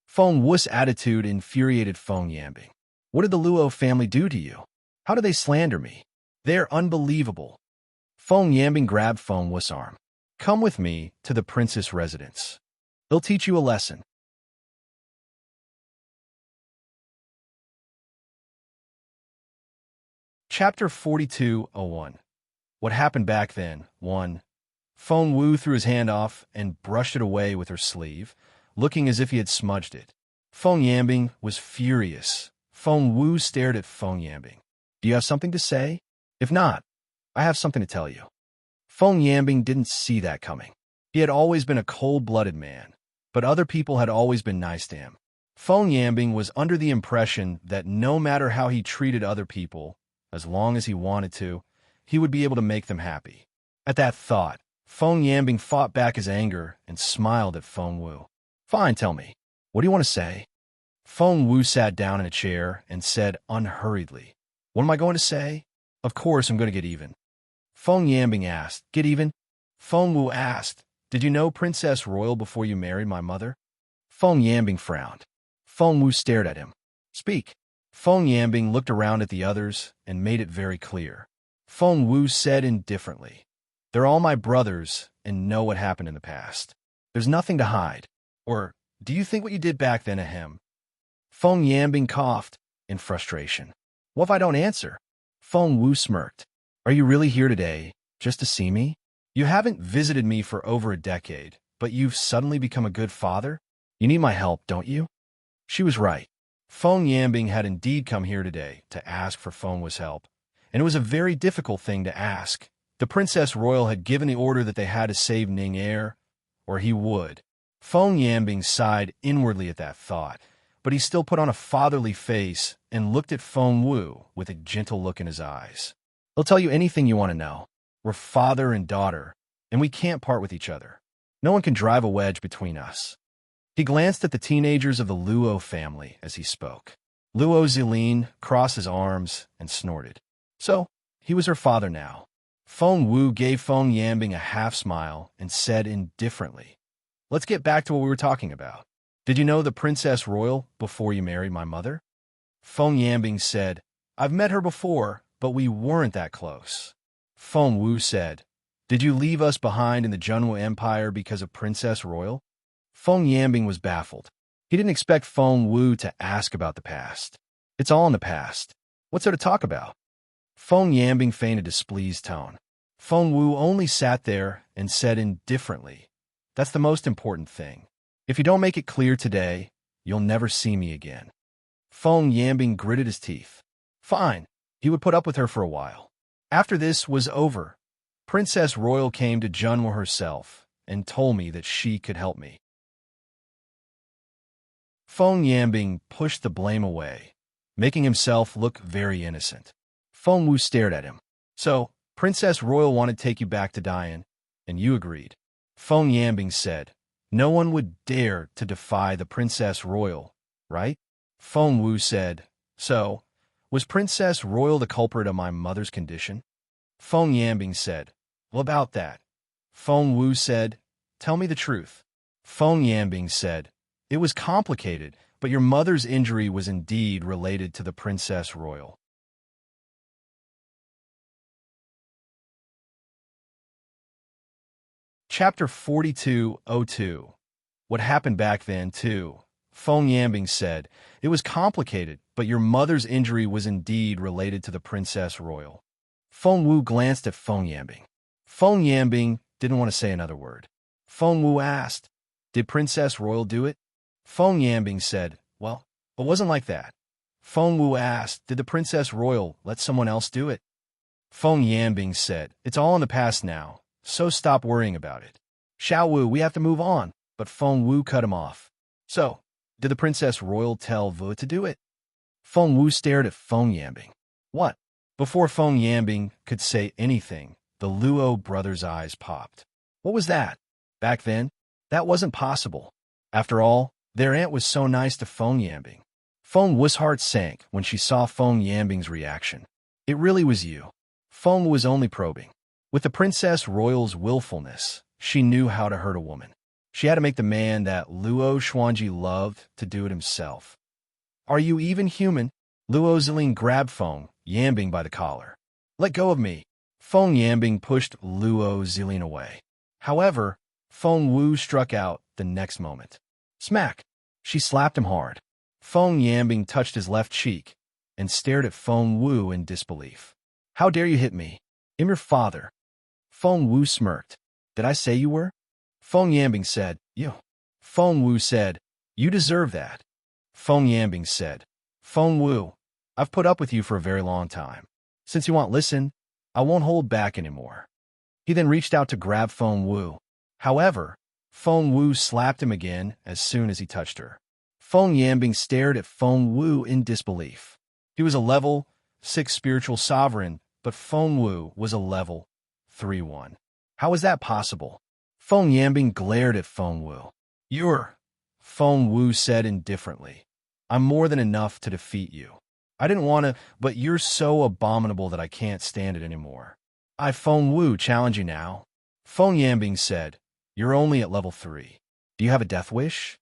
Feng Wu's attitude infuriated Feng Yambing. "What did the Luo family do to you? How do they slander me? They're unbelievable." Feng Yambing grabbed Feng Wu's arm. "Come with me to the princess' residence. They'll teach you a lesson." Chapter 42:01. What happened back then? 1. Feng Wu threw his hand off and brushed it away with her sleeve, looking as if he had smudged it. Feng Yambing was furious. Feng Wu stared at Feng Yambing. "Do you have something to say? If not, I have something to tell you." Feng Yambing didn't see that coming. He had always been a cold-blooded man, but other people had always been nice to him. Feng Yambing was under the impression that no matter how he treated other people, as long as he wanted to, he would be able to make them happy. At that thought, Feng Yambing fought back his anger and smiled at Feng Wu. "Fine, tell me. What do you want to say?" Feng Wu sat down in a chair and said unhurriedly, "What am I going to say? Of course I'm going to get even." Feng Yambing asked, "Get even?" Feng Wu asked, "Did you know Princess Royal before you married my mother?" Feng Yambing frowned. Feng Wu stared at him. "Speak." Feng Yambing looked around at the others and made it very clear. Feng Wu said indifferently, "They're all my brothers and know what happened in the past. There's nothing to hide. Or, do you think what you did back then ahem?" Feng Yambing coughed in frustration. "What if I don't answer?" Feng Wu smirked. "Are you really here today, just to see me? You haven't visited me for over a decade, but you've suddenly become a good father? You need my help, don't you?" She was right. Feng Yambing had indeed come here today to ask for Feng Wu's help, and it was a very difficult thing to ask. The Princess Royal had given the order that they had to save Ning Er, or he would. Feng Yambing sighed inwardly at that thought, but he still put on a fatherly face and looked at Feng Wu with a gentle look in his eyes. "I'll tell you anything you want to know. We're father and daughter, and we can't part with each other. No one can drive a wedge between us." He glanced at the teenagers of the Luo family as he spoke. Luo Zilin crossed his arms and snorted. So, he was her father now. Feng Wu gave Feng Yambing a half-smile and said indifferently, "Let's get back to what we were talking about. Did you know the Princess Royal before you married my mother?" Feng Yambing said, "I've met her before, but we weren't that close." Feng Wu said, "Did you leave us behind in the Junwo Empire because of Princess Royal?" Feng Yambing was baffled. He didn't expect Feng Wu to ask about the past. It's all in the past. What's there to talk about? Feng Yambing feigned a displeased tone. Feng Wu only sat there and said indifferently, "That's the most important thing. If you don't make it clear today, you'll never see me again." Feng Yambing gritted his teeth. Fine, he would put up with her for a while. After this was over, Princess Royal came to Junwo herself and told me that she could help me. Feng Yambing pushed the blame away, making himself look very innocent. Feng Wu stared at him. "So, Princess Royal wanted to take you back to Dian, and you agreed." Feng Yambing said, "No one would dare to defy the Princess Royal, right?" Feng Wu said, "So, was Princess Royal the culprit of my mother's condition?" Feng Yambing said, "Well, about that." Feng Wu said, "Tell me the truth." Feng Yambing said, "It was complicated, but your mother's injury was indeed related to the Princess Royal." Chapter 42:02. What happened back then, too. Feng Yambing said. It was complicated, but your mother's injury was indeed related to the Princess Royal. Feng Wu glanced at Feng Yambing. Feng Yambing didn't want to say another word. Feng Wu asked, "Did Princess Royal do it?" Feng Yambing said, "Well, it wasn't like that." Feng Wu asked, "Did the Princess Royal let someone else do it?" Feng Yambing said, "It's all in the past now, so stop worrying about it." "Xiao Wu, we have to move on," but Feng Wu cut him off. "So, did the Princess Royal tell Wu to do it?" Feng Wu stared at Feng Yambing. "What?" Before Feng Yambing could say anything, the Luo brothers' eyes popped. What was that? Back then, that wasn't possible. After all, their aunt was so nice to Feng Yambing. Feng Wu's heart sank when she saw Feng Yambing's reaction. It really was you. Feng Wu was only probing. With the Princess Royal's willfulness, she knew how to hurt a woman. She had to make the man that Luo Xuanji loved to do it himself. "Are you even human?" Luo Zilin grabbed Feng Yambing by the collar. "Let go of me." Feng Yambing pushed Luo Zilin away. However, Feng Wu struck out the next moment. Smack! She slapped him hard. Feng Yambing touched his left cheek and stared at Feng Wu in disbelief. "How dare you hit me? I'm your father." Feng Wu smirked. "Did I say you were?" Feng Yambing said, "You." Feng Wu said, "You deserve that." Feng Yambing said, "Feng Wu, I've put up with you for a very long time. Since you won't listen, I won't hold back anymore." He then reached out to grab Feng Wu. However, Feng Wu slapped him again as soon as he touched her. Feng Yambing stared at Feng Wu in disbelief. He was a level 6 spiritual sovereign, but Feng Wu was a level 3-1. How was that possible? Feng Yambing glared at Feng Wu. "You're," Feng Wu said indifferently. "I'm more than enough to defeat you. I didn't want to, but you're so abominable that I can't stand it anymore. I, Feng Wu, challenge you now." Feng Yambing said, "You're only at level 3. Do you have a death wish?"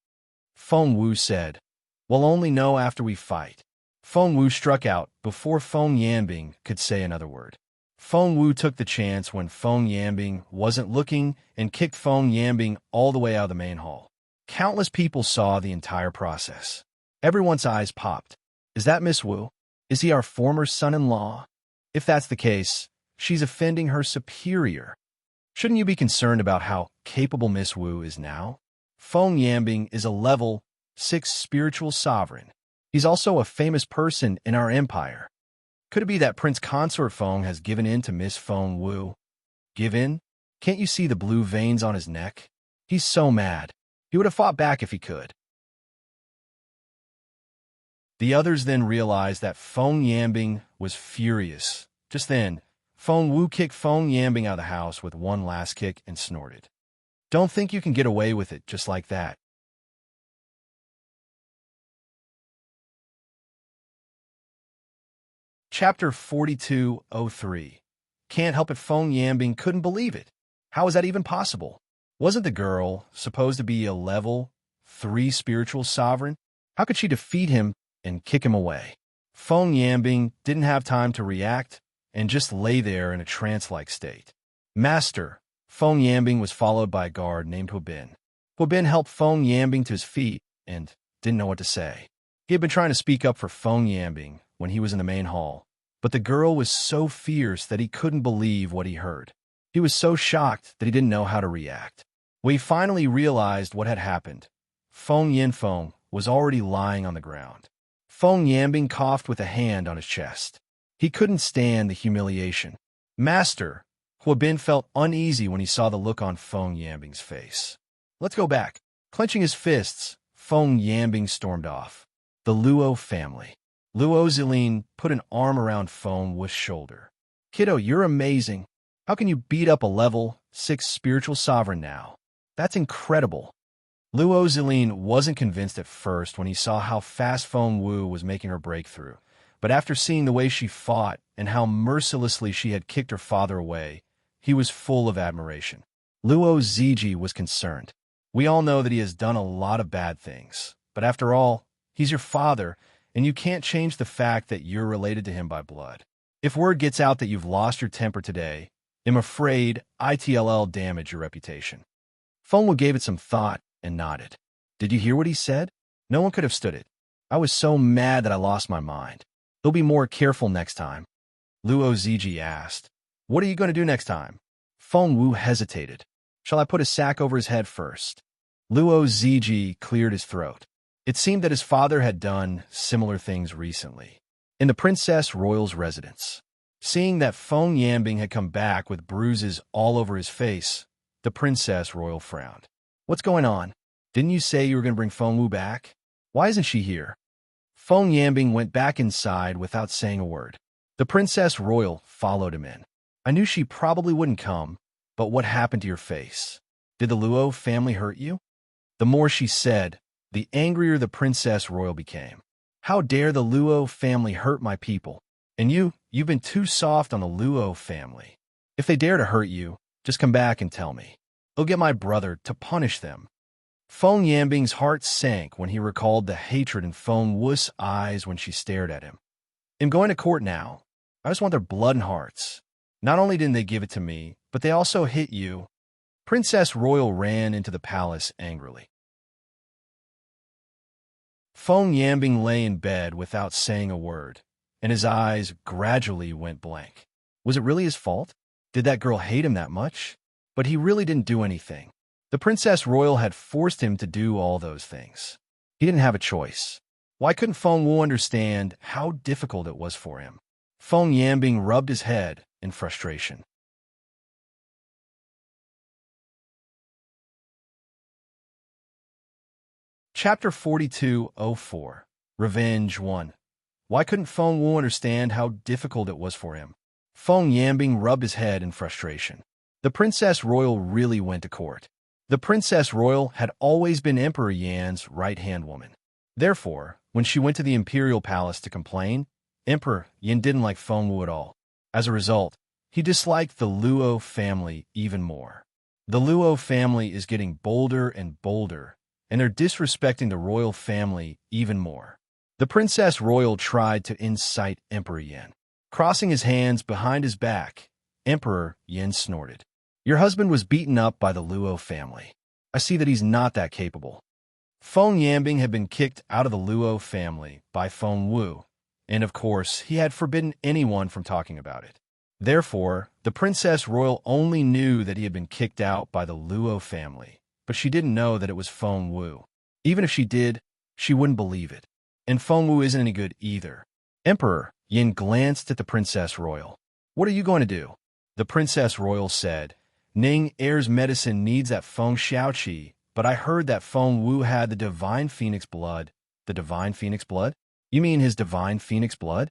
Feng Wu said, "We'll only know after we fight." Feng Wu struck out before Feng Yambing could say another word. Feng Wu took the chance when Feng Yambing wasn't looking and kicked Feng Yambing all the way out of the main hall. Countless people saw the entire process. Everyone's eyes popped. Is that Miss Wu? Is he our former son-in-law? If that's the case, she's offending her superior. Shouldn't you be concerned about how capable Miss Wu is now? Feng Yambing is a level 6 spiritual sovereign. He's also a famous person in our empire. Could it be that Prince Consort Feng has given in to Miss Feng Wu? Give in? Can't you see the blue veins on his neck? He's so mad. He would have fought back if he could. The others then realized that Feng Yambing was furious. Just then, Feng Wu kicked Feng Yambing out of the house with one last kick and snorted. "Don't think you can get away with it just like that." Chapter 4203. Can't help it, Feng Yambing couldn't believe it. How was that even possible? Wasn't the girl supposed to be a level 3 spiritual sovereign? How could she defeat him and kick him away? Feng Yambing didn't have time to react and just lay there in a trance-like state. "Master," Feng Yambing was followed by a guard named Huobin. Huobin helped Feng Yambing to his feet and didn't know what to say. He had been trying to speak up for Feng Yambing when he was in the main hall, but the girl was so fierce that he couldn't believe what he heard. He was so shocked that he didn't know how to react. When he finally realized what had happened, Feng Yinfeng was already lying on the ground. Feng Yambing coughed with a hand on his chest. He couldn't stand the humiliation. "Master," Huobin felt uneasy when he saw the look on Feng Yambing's face. "Let's go back." Clenching his fists, Feng Yambing stormed off. The Luo family. Luo Zilin put an arm around Feng Wu's shoulder. "Kiddo, you're amazing. How can you beat up a level 6 spiritual sovereign now? That's incredible." Luo Zilin wasn't convinced at first when he saw how fast Feng Wu was making her breakthrough, but after seeing the way she fought and how mercilessly she had kicked her father away, he was full of admiration. Luo Ziji was concerned. "We all know that he has done a lot of bad things, but after all, he's your father, and you can't change the fact that you're related to him by blood. If word gets out that you've lost your temper today, I'm afraid it'll damage your reputation." Feng Wu gave it some thought and nodded. "Did you hear what he said?" No one could have stood it. I was so mad that I lost my mind. They'll be more careful next time. Luo Ziji asked. What are you going to do next time? Feng Wu hesitated. Shall I put a sack over his head first? Luo Ziji cleared his throat. It seemed that his father had done similar things recently. In the Princess Royal's residence. Seeing that Feng Yambing had come back with bruises all over his face, the Princess Royal frowned. What's going on? Didn't you say you were going to bring Feng Wu back? Why isn't she here? Feng Yambing went back inside without saying a word. The Princess Royal followed him in. I knew she probably wouldn't come, but what happened to your face? Did the Luo family hurt you? The more she said, the angrier the Princess Royal became. How dare the Luo family hurt my people? And you've been too soft on the Luo family. If they dare to hurt you, just come back and tell me. I'll get my brother to punish them. Feng Yambing's heart sank when he recalled the hatred in Feng Wu's eyes when she stared at him. I'm going to court now. I just want their blood and hearts. Not only didn't they give it to me, but they also hit you. Princess Royal ran into the palace angrily. Feng Yambing lay in bed without saying a word, and his eyes gradually went blank. Was it really his fault? Did that girl hate him that much? But he really didn't do anything. The Princess Royal had forced him to do all those things. He didn't have a choice. Why couldn't Feng Wu understand how difficult it was for him? Feng Yambing rubbed his head in frustration. Chapter 42:04 Revenge 1. Why couldn't Feng Wu understand how difficult it was for him? Feng Yambing rubbed his head in frustration. The Princess Royal really went to court. The Princess Royal had always been Emperor Yan's right-hand woman. Therefore, when she went to the Imperial Palace to complain, Emperor Yan didn't like Feng Wu at all. As a result, he disliked the Luo family even more. The Luo family is getting bolder and bolder, and they're disrespecting the royal family even more. The Princess Royal tried to incite Emperor Yan. Crossing his hands behind his back, Emperor Yan snorted. Your husband was beaten up by the Luo family. I see that he's not that capable. Feng Yambing had been kicked out of the Luo family by Feng Wu, and of course, he had forbidden anyone from talking about it. Therefore, the Princess Royal only knew that he had been kicked out by the Luo family, but she didn't know that it was Feng Wu. Even if she did, she wouldn't believe it. And Feng Wu isn't any good either. Emperor Yin glanced at the Princess Royal. What are you going to do? The Princess Royal said, Ning Heir's medicine needs that Feng Xiaoqi, but I heard that Feng Wu had the divine phoenix blood. The divine phoenix blood? You mean his divine phoenix blood?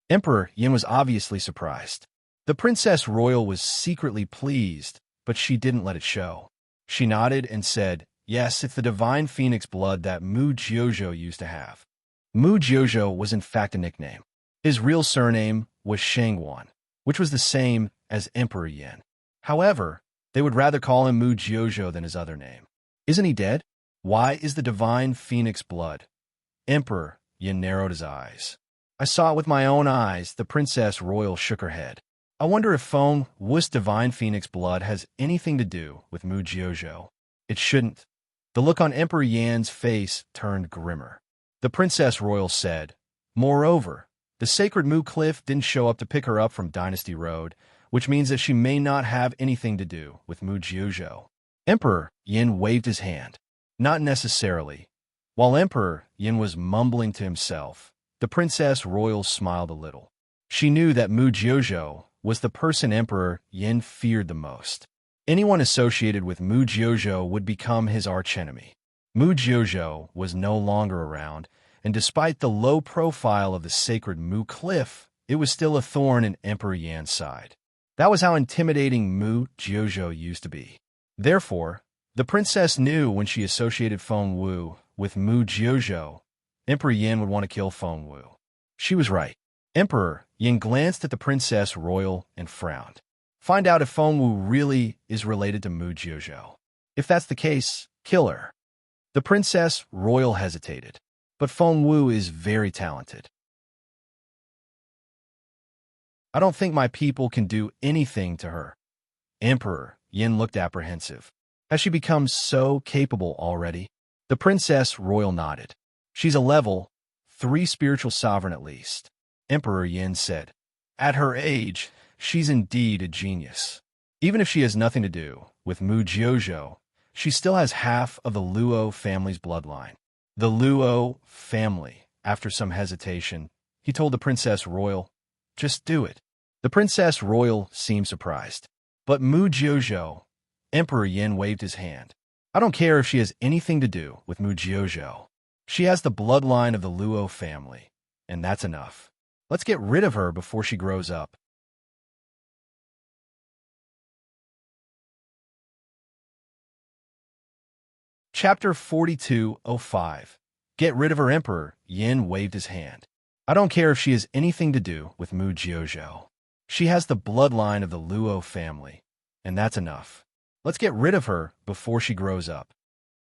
Emperor Yin was obviously surprised. The Princess Royal was secretly pleased, but she didn't let it show. She nodded and said, yes, it's the divine phoenix blood that Mu Jiuzhou used to have. Mu Jiuzhou was in fact a nickname. His real surname was Shangwan, which was the same as Emperor Yin. However, they would rather call him Mu Jiuzhou than his other name. Isn't he dead? Why is the divine phoenix blood? Emperor Yin narrowed his eyes. I saw it with my own eyes. The Princess Royal shook her head. I wonder if Feng Wu's divine phoenix blood has anything to do with Mu Jiuzhou. It shouldn't. The look on Emperor Yan's face turned grimmer. The Princess Royal said, moreover, the sacred Mu Cliff didn't show up to pick her up from Dynasty Road, which means that she may not have anything to do with Mu Jiuzhou. Emperor Yin waved his hand. Not necessarily. While Emperor Yin was mumbling to himself, the Princess Royal smiled a little. She knew that Mu Jiuzhou was the person Emperor Yin feared the most. Anyone associated with Mu Jiuzhou would become his archenemy. Mu Jiuzhou was no longer around, and despite the low profile of the sacred Mu Cliff, it was still a thorn in Emperor Yan's side. That was how intimidating Mu Jiuzhou used to be. Therefore, the princess knew when she associated Feng Wu with Mu Jiuzhou, Emperor Yin would want to kill Feng Wu. She was right. Emperor Yin glanced at the Princess Royal and frowned. Find out if Feng Wu really is related to Mu Jiuzhou. If that's the case, kill her. The Princess Royal hesitated, but Feng Wu is very talented. I don't think my people can do anything to her. Emperor Yin looked apprehensive. Has she become so capable already? The Princess Royal nodded. She's a level 3 spiritual sovereign at least, Emperor Yin said. At her age, she's indeed a genius. Even if she has nothing to do with Mu Jiuzhou, she still has half of the Luo family's bloodline. The Luo family, after some hesitation, he told the Princess Royal, just do it. The Princess Royal seemed surprised. But Mu Jiuzhou, Emperor Yin waved his hand. I don't care if she has anything to do with Mu Jiuzhou. She has the bloodline of the Luo family, and that's enough. Let's get rid of her before she grows up. Chapter 42:05. Get rid of her, Emperor Yin waved his hand. I don't care if she has anything to do with Mu Jiuzhou. She has the bloodline of the Luo family, and that's enough. Let's get rid of her before she grows up.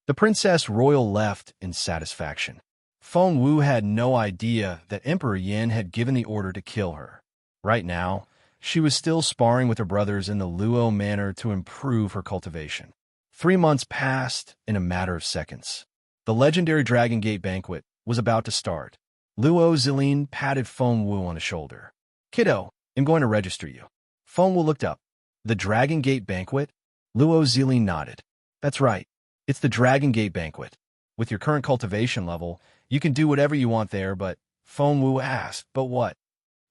The Princess Royal left in satisfaction. Feng Wu had no idea that Emperor Yin had given the order to kill her. Right now, she was still sparring with her brothers in the Luo manor to improve her cultivation. 3 months passed in a matter of seconds. The legendary Dragon Gate banquet was about to start. Luo Zilin patted Feng Wu on the shoulder. Kiddo, I'm going to register you. Feng Wu looked up. The Dragon Gate banquet? Luo Zilin nodded. That's right. It's the Dragon Gate banquet. With your current cultivation level, you can do whatever you want there, but Feng Wu asked, but what?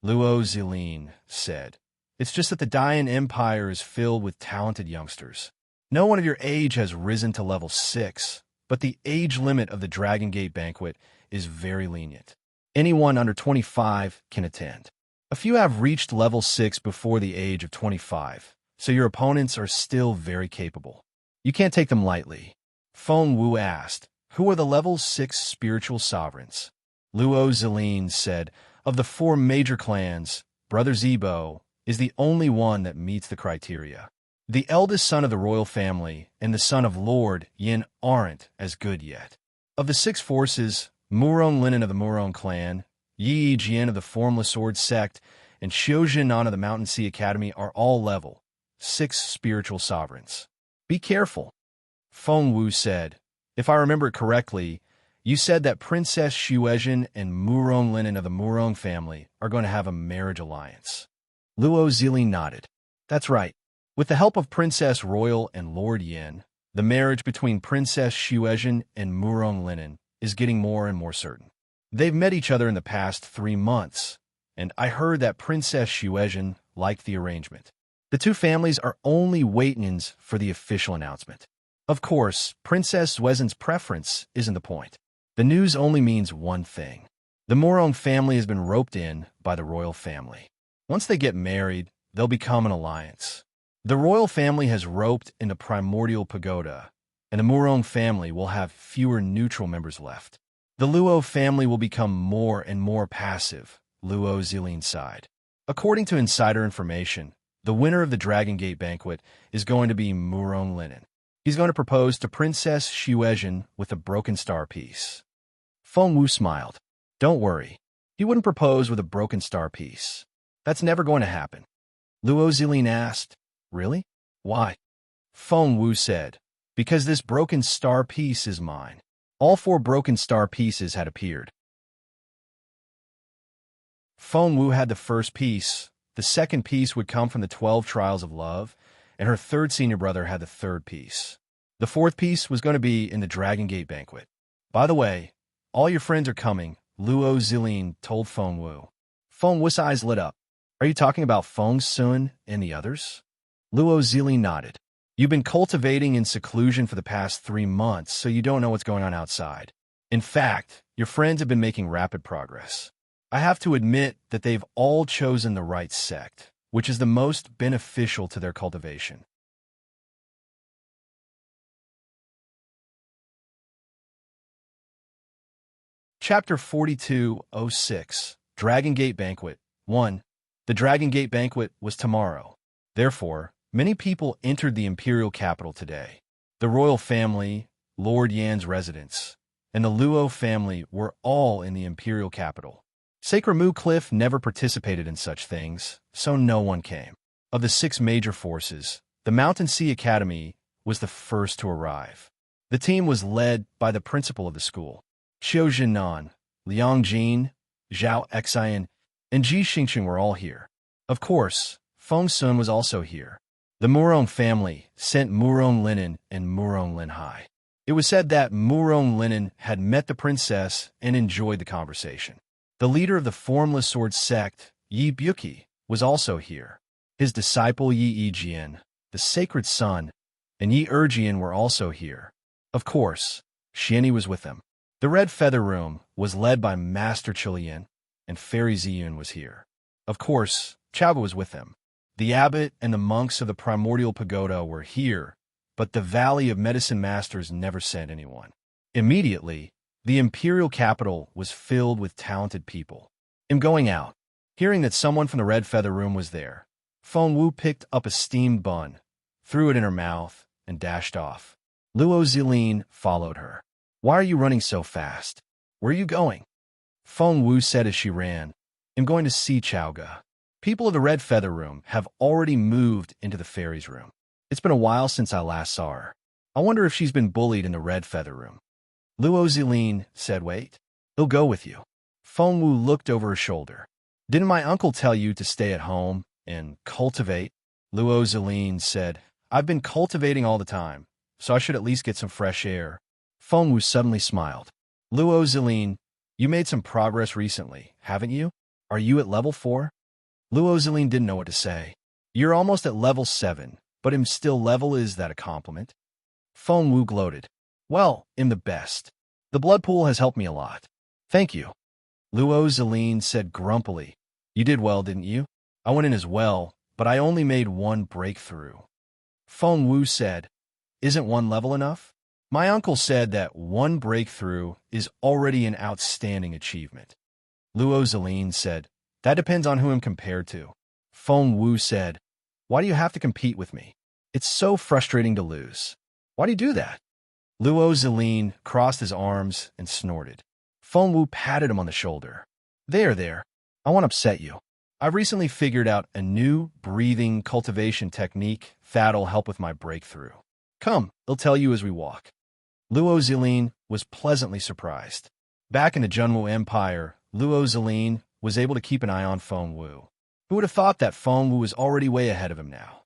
Luo Zilin said, it's just that the Dayan Empire is filled with talented youngsters. No one of your age has risen to level 6, but the age limit of the Dragon Gate banquet is very lenient. Anyone under 25 can attend. A few have reached level 6 before the age of 25, so your opponents are still very capable. You can't take them lightly. Feng Wu asked, who are the level 6 spiritual sovereigns? Luo Zilin said, of the 4 major clans, Brother Zibo is the only one that meets the criteria. The eldest son of the royal family and the son of Lord Yin aren't as good yet. Of the 6 forces, Murong Linen of the Murong clan, Yi Jian of the Formless Sword sect, and Xiujianan of the Mountain Sea Academy are all level 6 spiritual sovereigns. Be careful, Feng Wu said. If I remember it correctly, you said that Princess Xuezhen and Murong Linen of the Murong family are going to have a marriage alliance. Luo Zilin nodded. That's right. With the help of Princess Royal and Lord Yin, the marriage between Princess Xuezhen and Murong Linen is getting more and more certain. They've met each other in the past 3 months, and I heard that Princess Xuezhen liked the arrangement. The 2 families are only waiting for the official announcement. Of course, Princess Xuezhen's preference isn't the point. The news only means one thing. The Murong family has been roped in by the royal family. Once they get married, they'll become an alliance. The royal family has roped in the primordial pagoda, and the Murong family will have fewer neutral members left. The Luo family will become more and more passive, Luo Zilin sighed. According to insider information, the winner of the Dragon Gate banquet is going to be Murong Linen. He's going to propose to Princess Xuezhen with a broken star piece. Feng Wu smiled. Don't worry. He wouldn't propose with a broken star piece. That's never going to happen. Luo Zilin asked, really? Why? Feng Wu said, because this broken star piece is mine. All 4 broken star pieces had appeared. Feng Wu had the first piece. The second piece would come from the 12 Trials of Love, and her 3rd senior brother had the 3rd piece. The 4th piece was going to be in the Dragon Gate banquet. By the way, all your friends are coming, Luo Zilin told Feng Wu. Feng Wu's eyes lit up. Are you talking about Feng Sun and the others? Luo Zilin nodded. You've been cultivating in seclusion for the past 3 months, so you don't know what's going on outside. In fact, your friends have been making rapid progress. I have to admit that they've all chosen the right sect, which is the most beneficial to their cultivation. Chapter 42:06. Dragon Gate Banquet 1. The Dragon Gate Banquet was tomorrow. Therefore, many people entered the Imperial capital today. The royal family, Lord Yan's residence, and the Luo family were all in the Imperial capital. Sacred Mu Cliff never participated in such things, so no one came. Of the 6 major forces, the Mountain Sea Academy was the first to arrive. The team was led by the principal of the school. Xiao Jinan, Liang Jin, Zhao Xian, and Ji Xingqing were all here. Of course, Feng Sun was also here. The Murong family sent Murong Linen and Murong Linhai. It was said that Murong Linen had met the princess and enjoyed the conversation. The leader of the Formless Sword sect, Yi Buki, was also here. His disciple Yi Yijian, the sacred son, and Yi Erjian were also here. Of course, Xianyi was with them. The Red Feather Room was led by Master Chilian, and Fairy Ziyun was here. Of course, Chaba was with them. The abbot and the monks of the Primordial Pagoda were here, but the Valley of Medicine Masters never sent anyone. Immediately, the Imperial capital was filled with talented people. In going out, hearing that someone from the Red Feather Room was there, Feng Wu picked up a steamed bun, threw it in her mouth, and dashed off. Luo Zilin followed her. "Why are you running so fast? Where are you going?" Feng Wu said as she ran. "I'm going to see Chaoga. People of the Red Feather Room have already moved into the Fairies Room. It's been a while since I last saw her. I wonder if she's been bullied in the Red Feather Room." Luo Zilin said, "Wait. He'll go with you." Feng Wu looked over her shoulder. "Didn't my uncle tell you to stay at home and cultivate?" Luo Zilin said, "I've been cultivating all the time, so I should at least get some fresh air." Feng Wu suddenly smiled. "Luo Zilin, you made some progress recently, haven't you? Are you at level 4? Luo Zilin didn't know what to say. "You're almost at level 7, but I'm still level. Is that a compliment?" Feng Wu gloated. "Well, I'm the best. The blood pool has helped me a lot." "Thank you." Luo Zilin said grumpily. "You did well, didn't you? I went in as well, but I only made 1 breakthrough." Feng Wu said, "Isn't 1 level enough? My uncle said that 1 breakthrough is already an outstanding achievement." Luo Zilin said, "That depends on who I'm compared to." Feng Wu said, "Why do you have to compete with me? It's so frustrating to lose. Why do you do that?" Luo Zilin crossed his arms and snorted. Feng Wu patted him on the shoulder. There. I won't upset you. I've recently figured out a new breathing cultivation technique that'll help with my breakthrough. Come, I'll tell you as we walk." Luo Zilin was pleasantly surprised. Back in the Junwu Empire, Luo Zilin was able to keep an eye on Feng Wu. Who would have thought that Feng Wu was already way ahead of him now?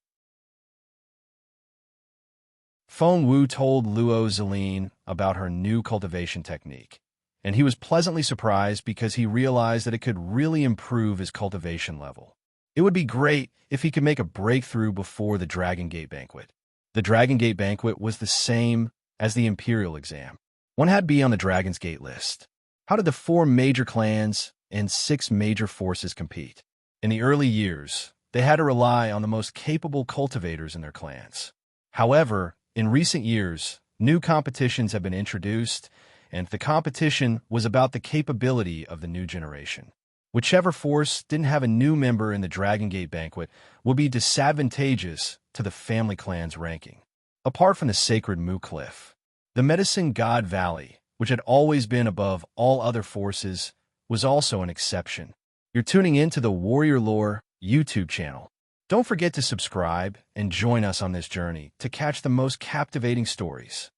Feng Wu told Luo Zilin about her new cultivation technique, and he was pleasantly surprised because he realized that it could really improve his cultivation level. It would be great if he could make a breakthrough before the Dragon Gate Banquet. The Dragon Gate Banquet was the same as the Imperial exam. One had to be on the Dragon's Gate list. How did the 4 major clans and 6 major forces compete? In the early years, they had to rely on the most capable cultivators in their clans. However, in recent years, new competitions have been introduced, and the competition was about the capability of the new generation. Whichever force didn't have a new member in the Dragon Gate Banquet would be disadvantageous to the family clan's ranking. Apart from the sacred Mu Cliff, the Medicine God Valley, which had always been above all other forces, was also an exception. You're tuning in to the Warrior Lore YouTube channel. Don't forget to subscribe and join us on this journey to catch the most captivating stories.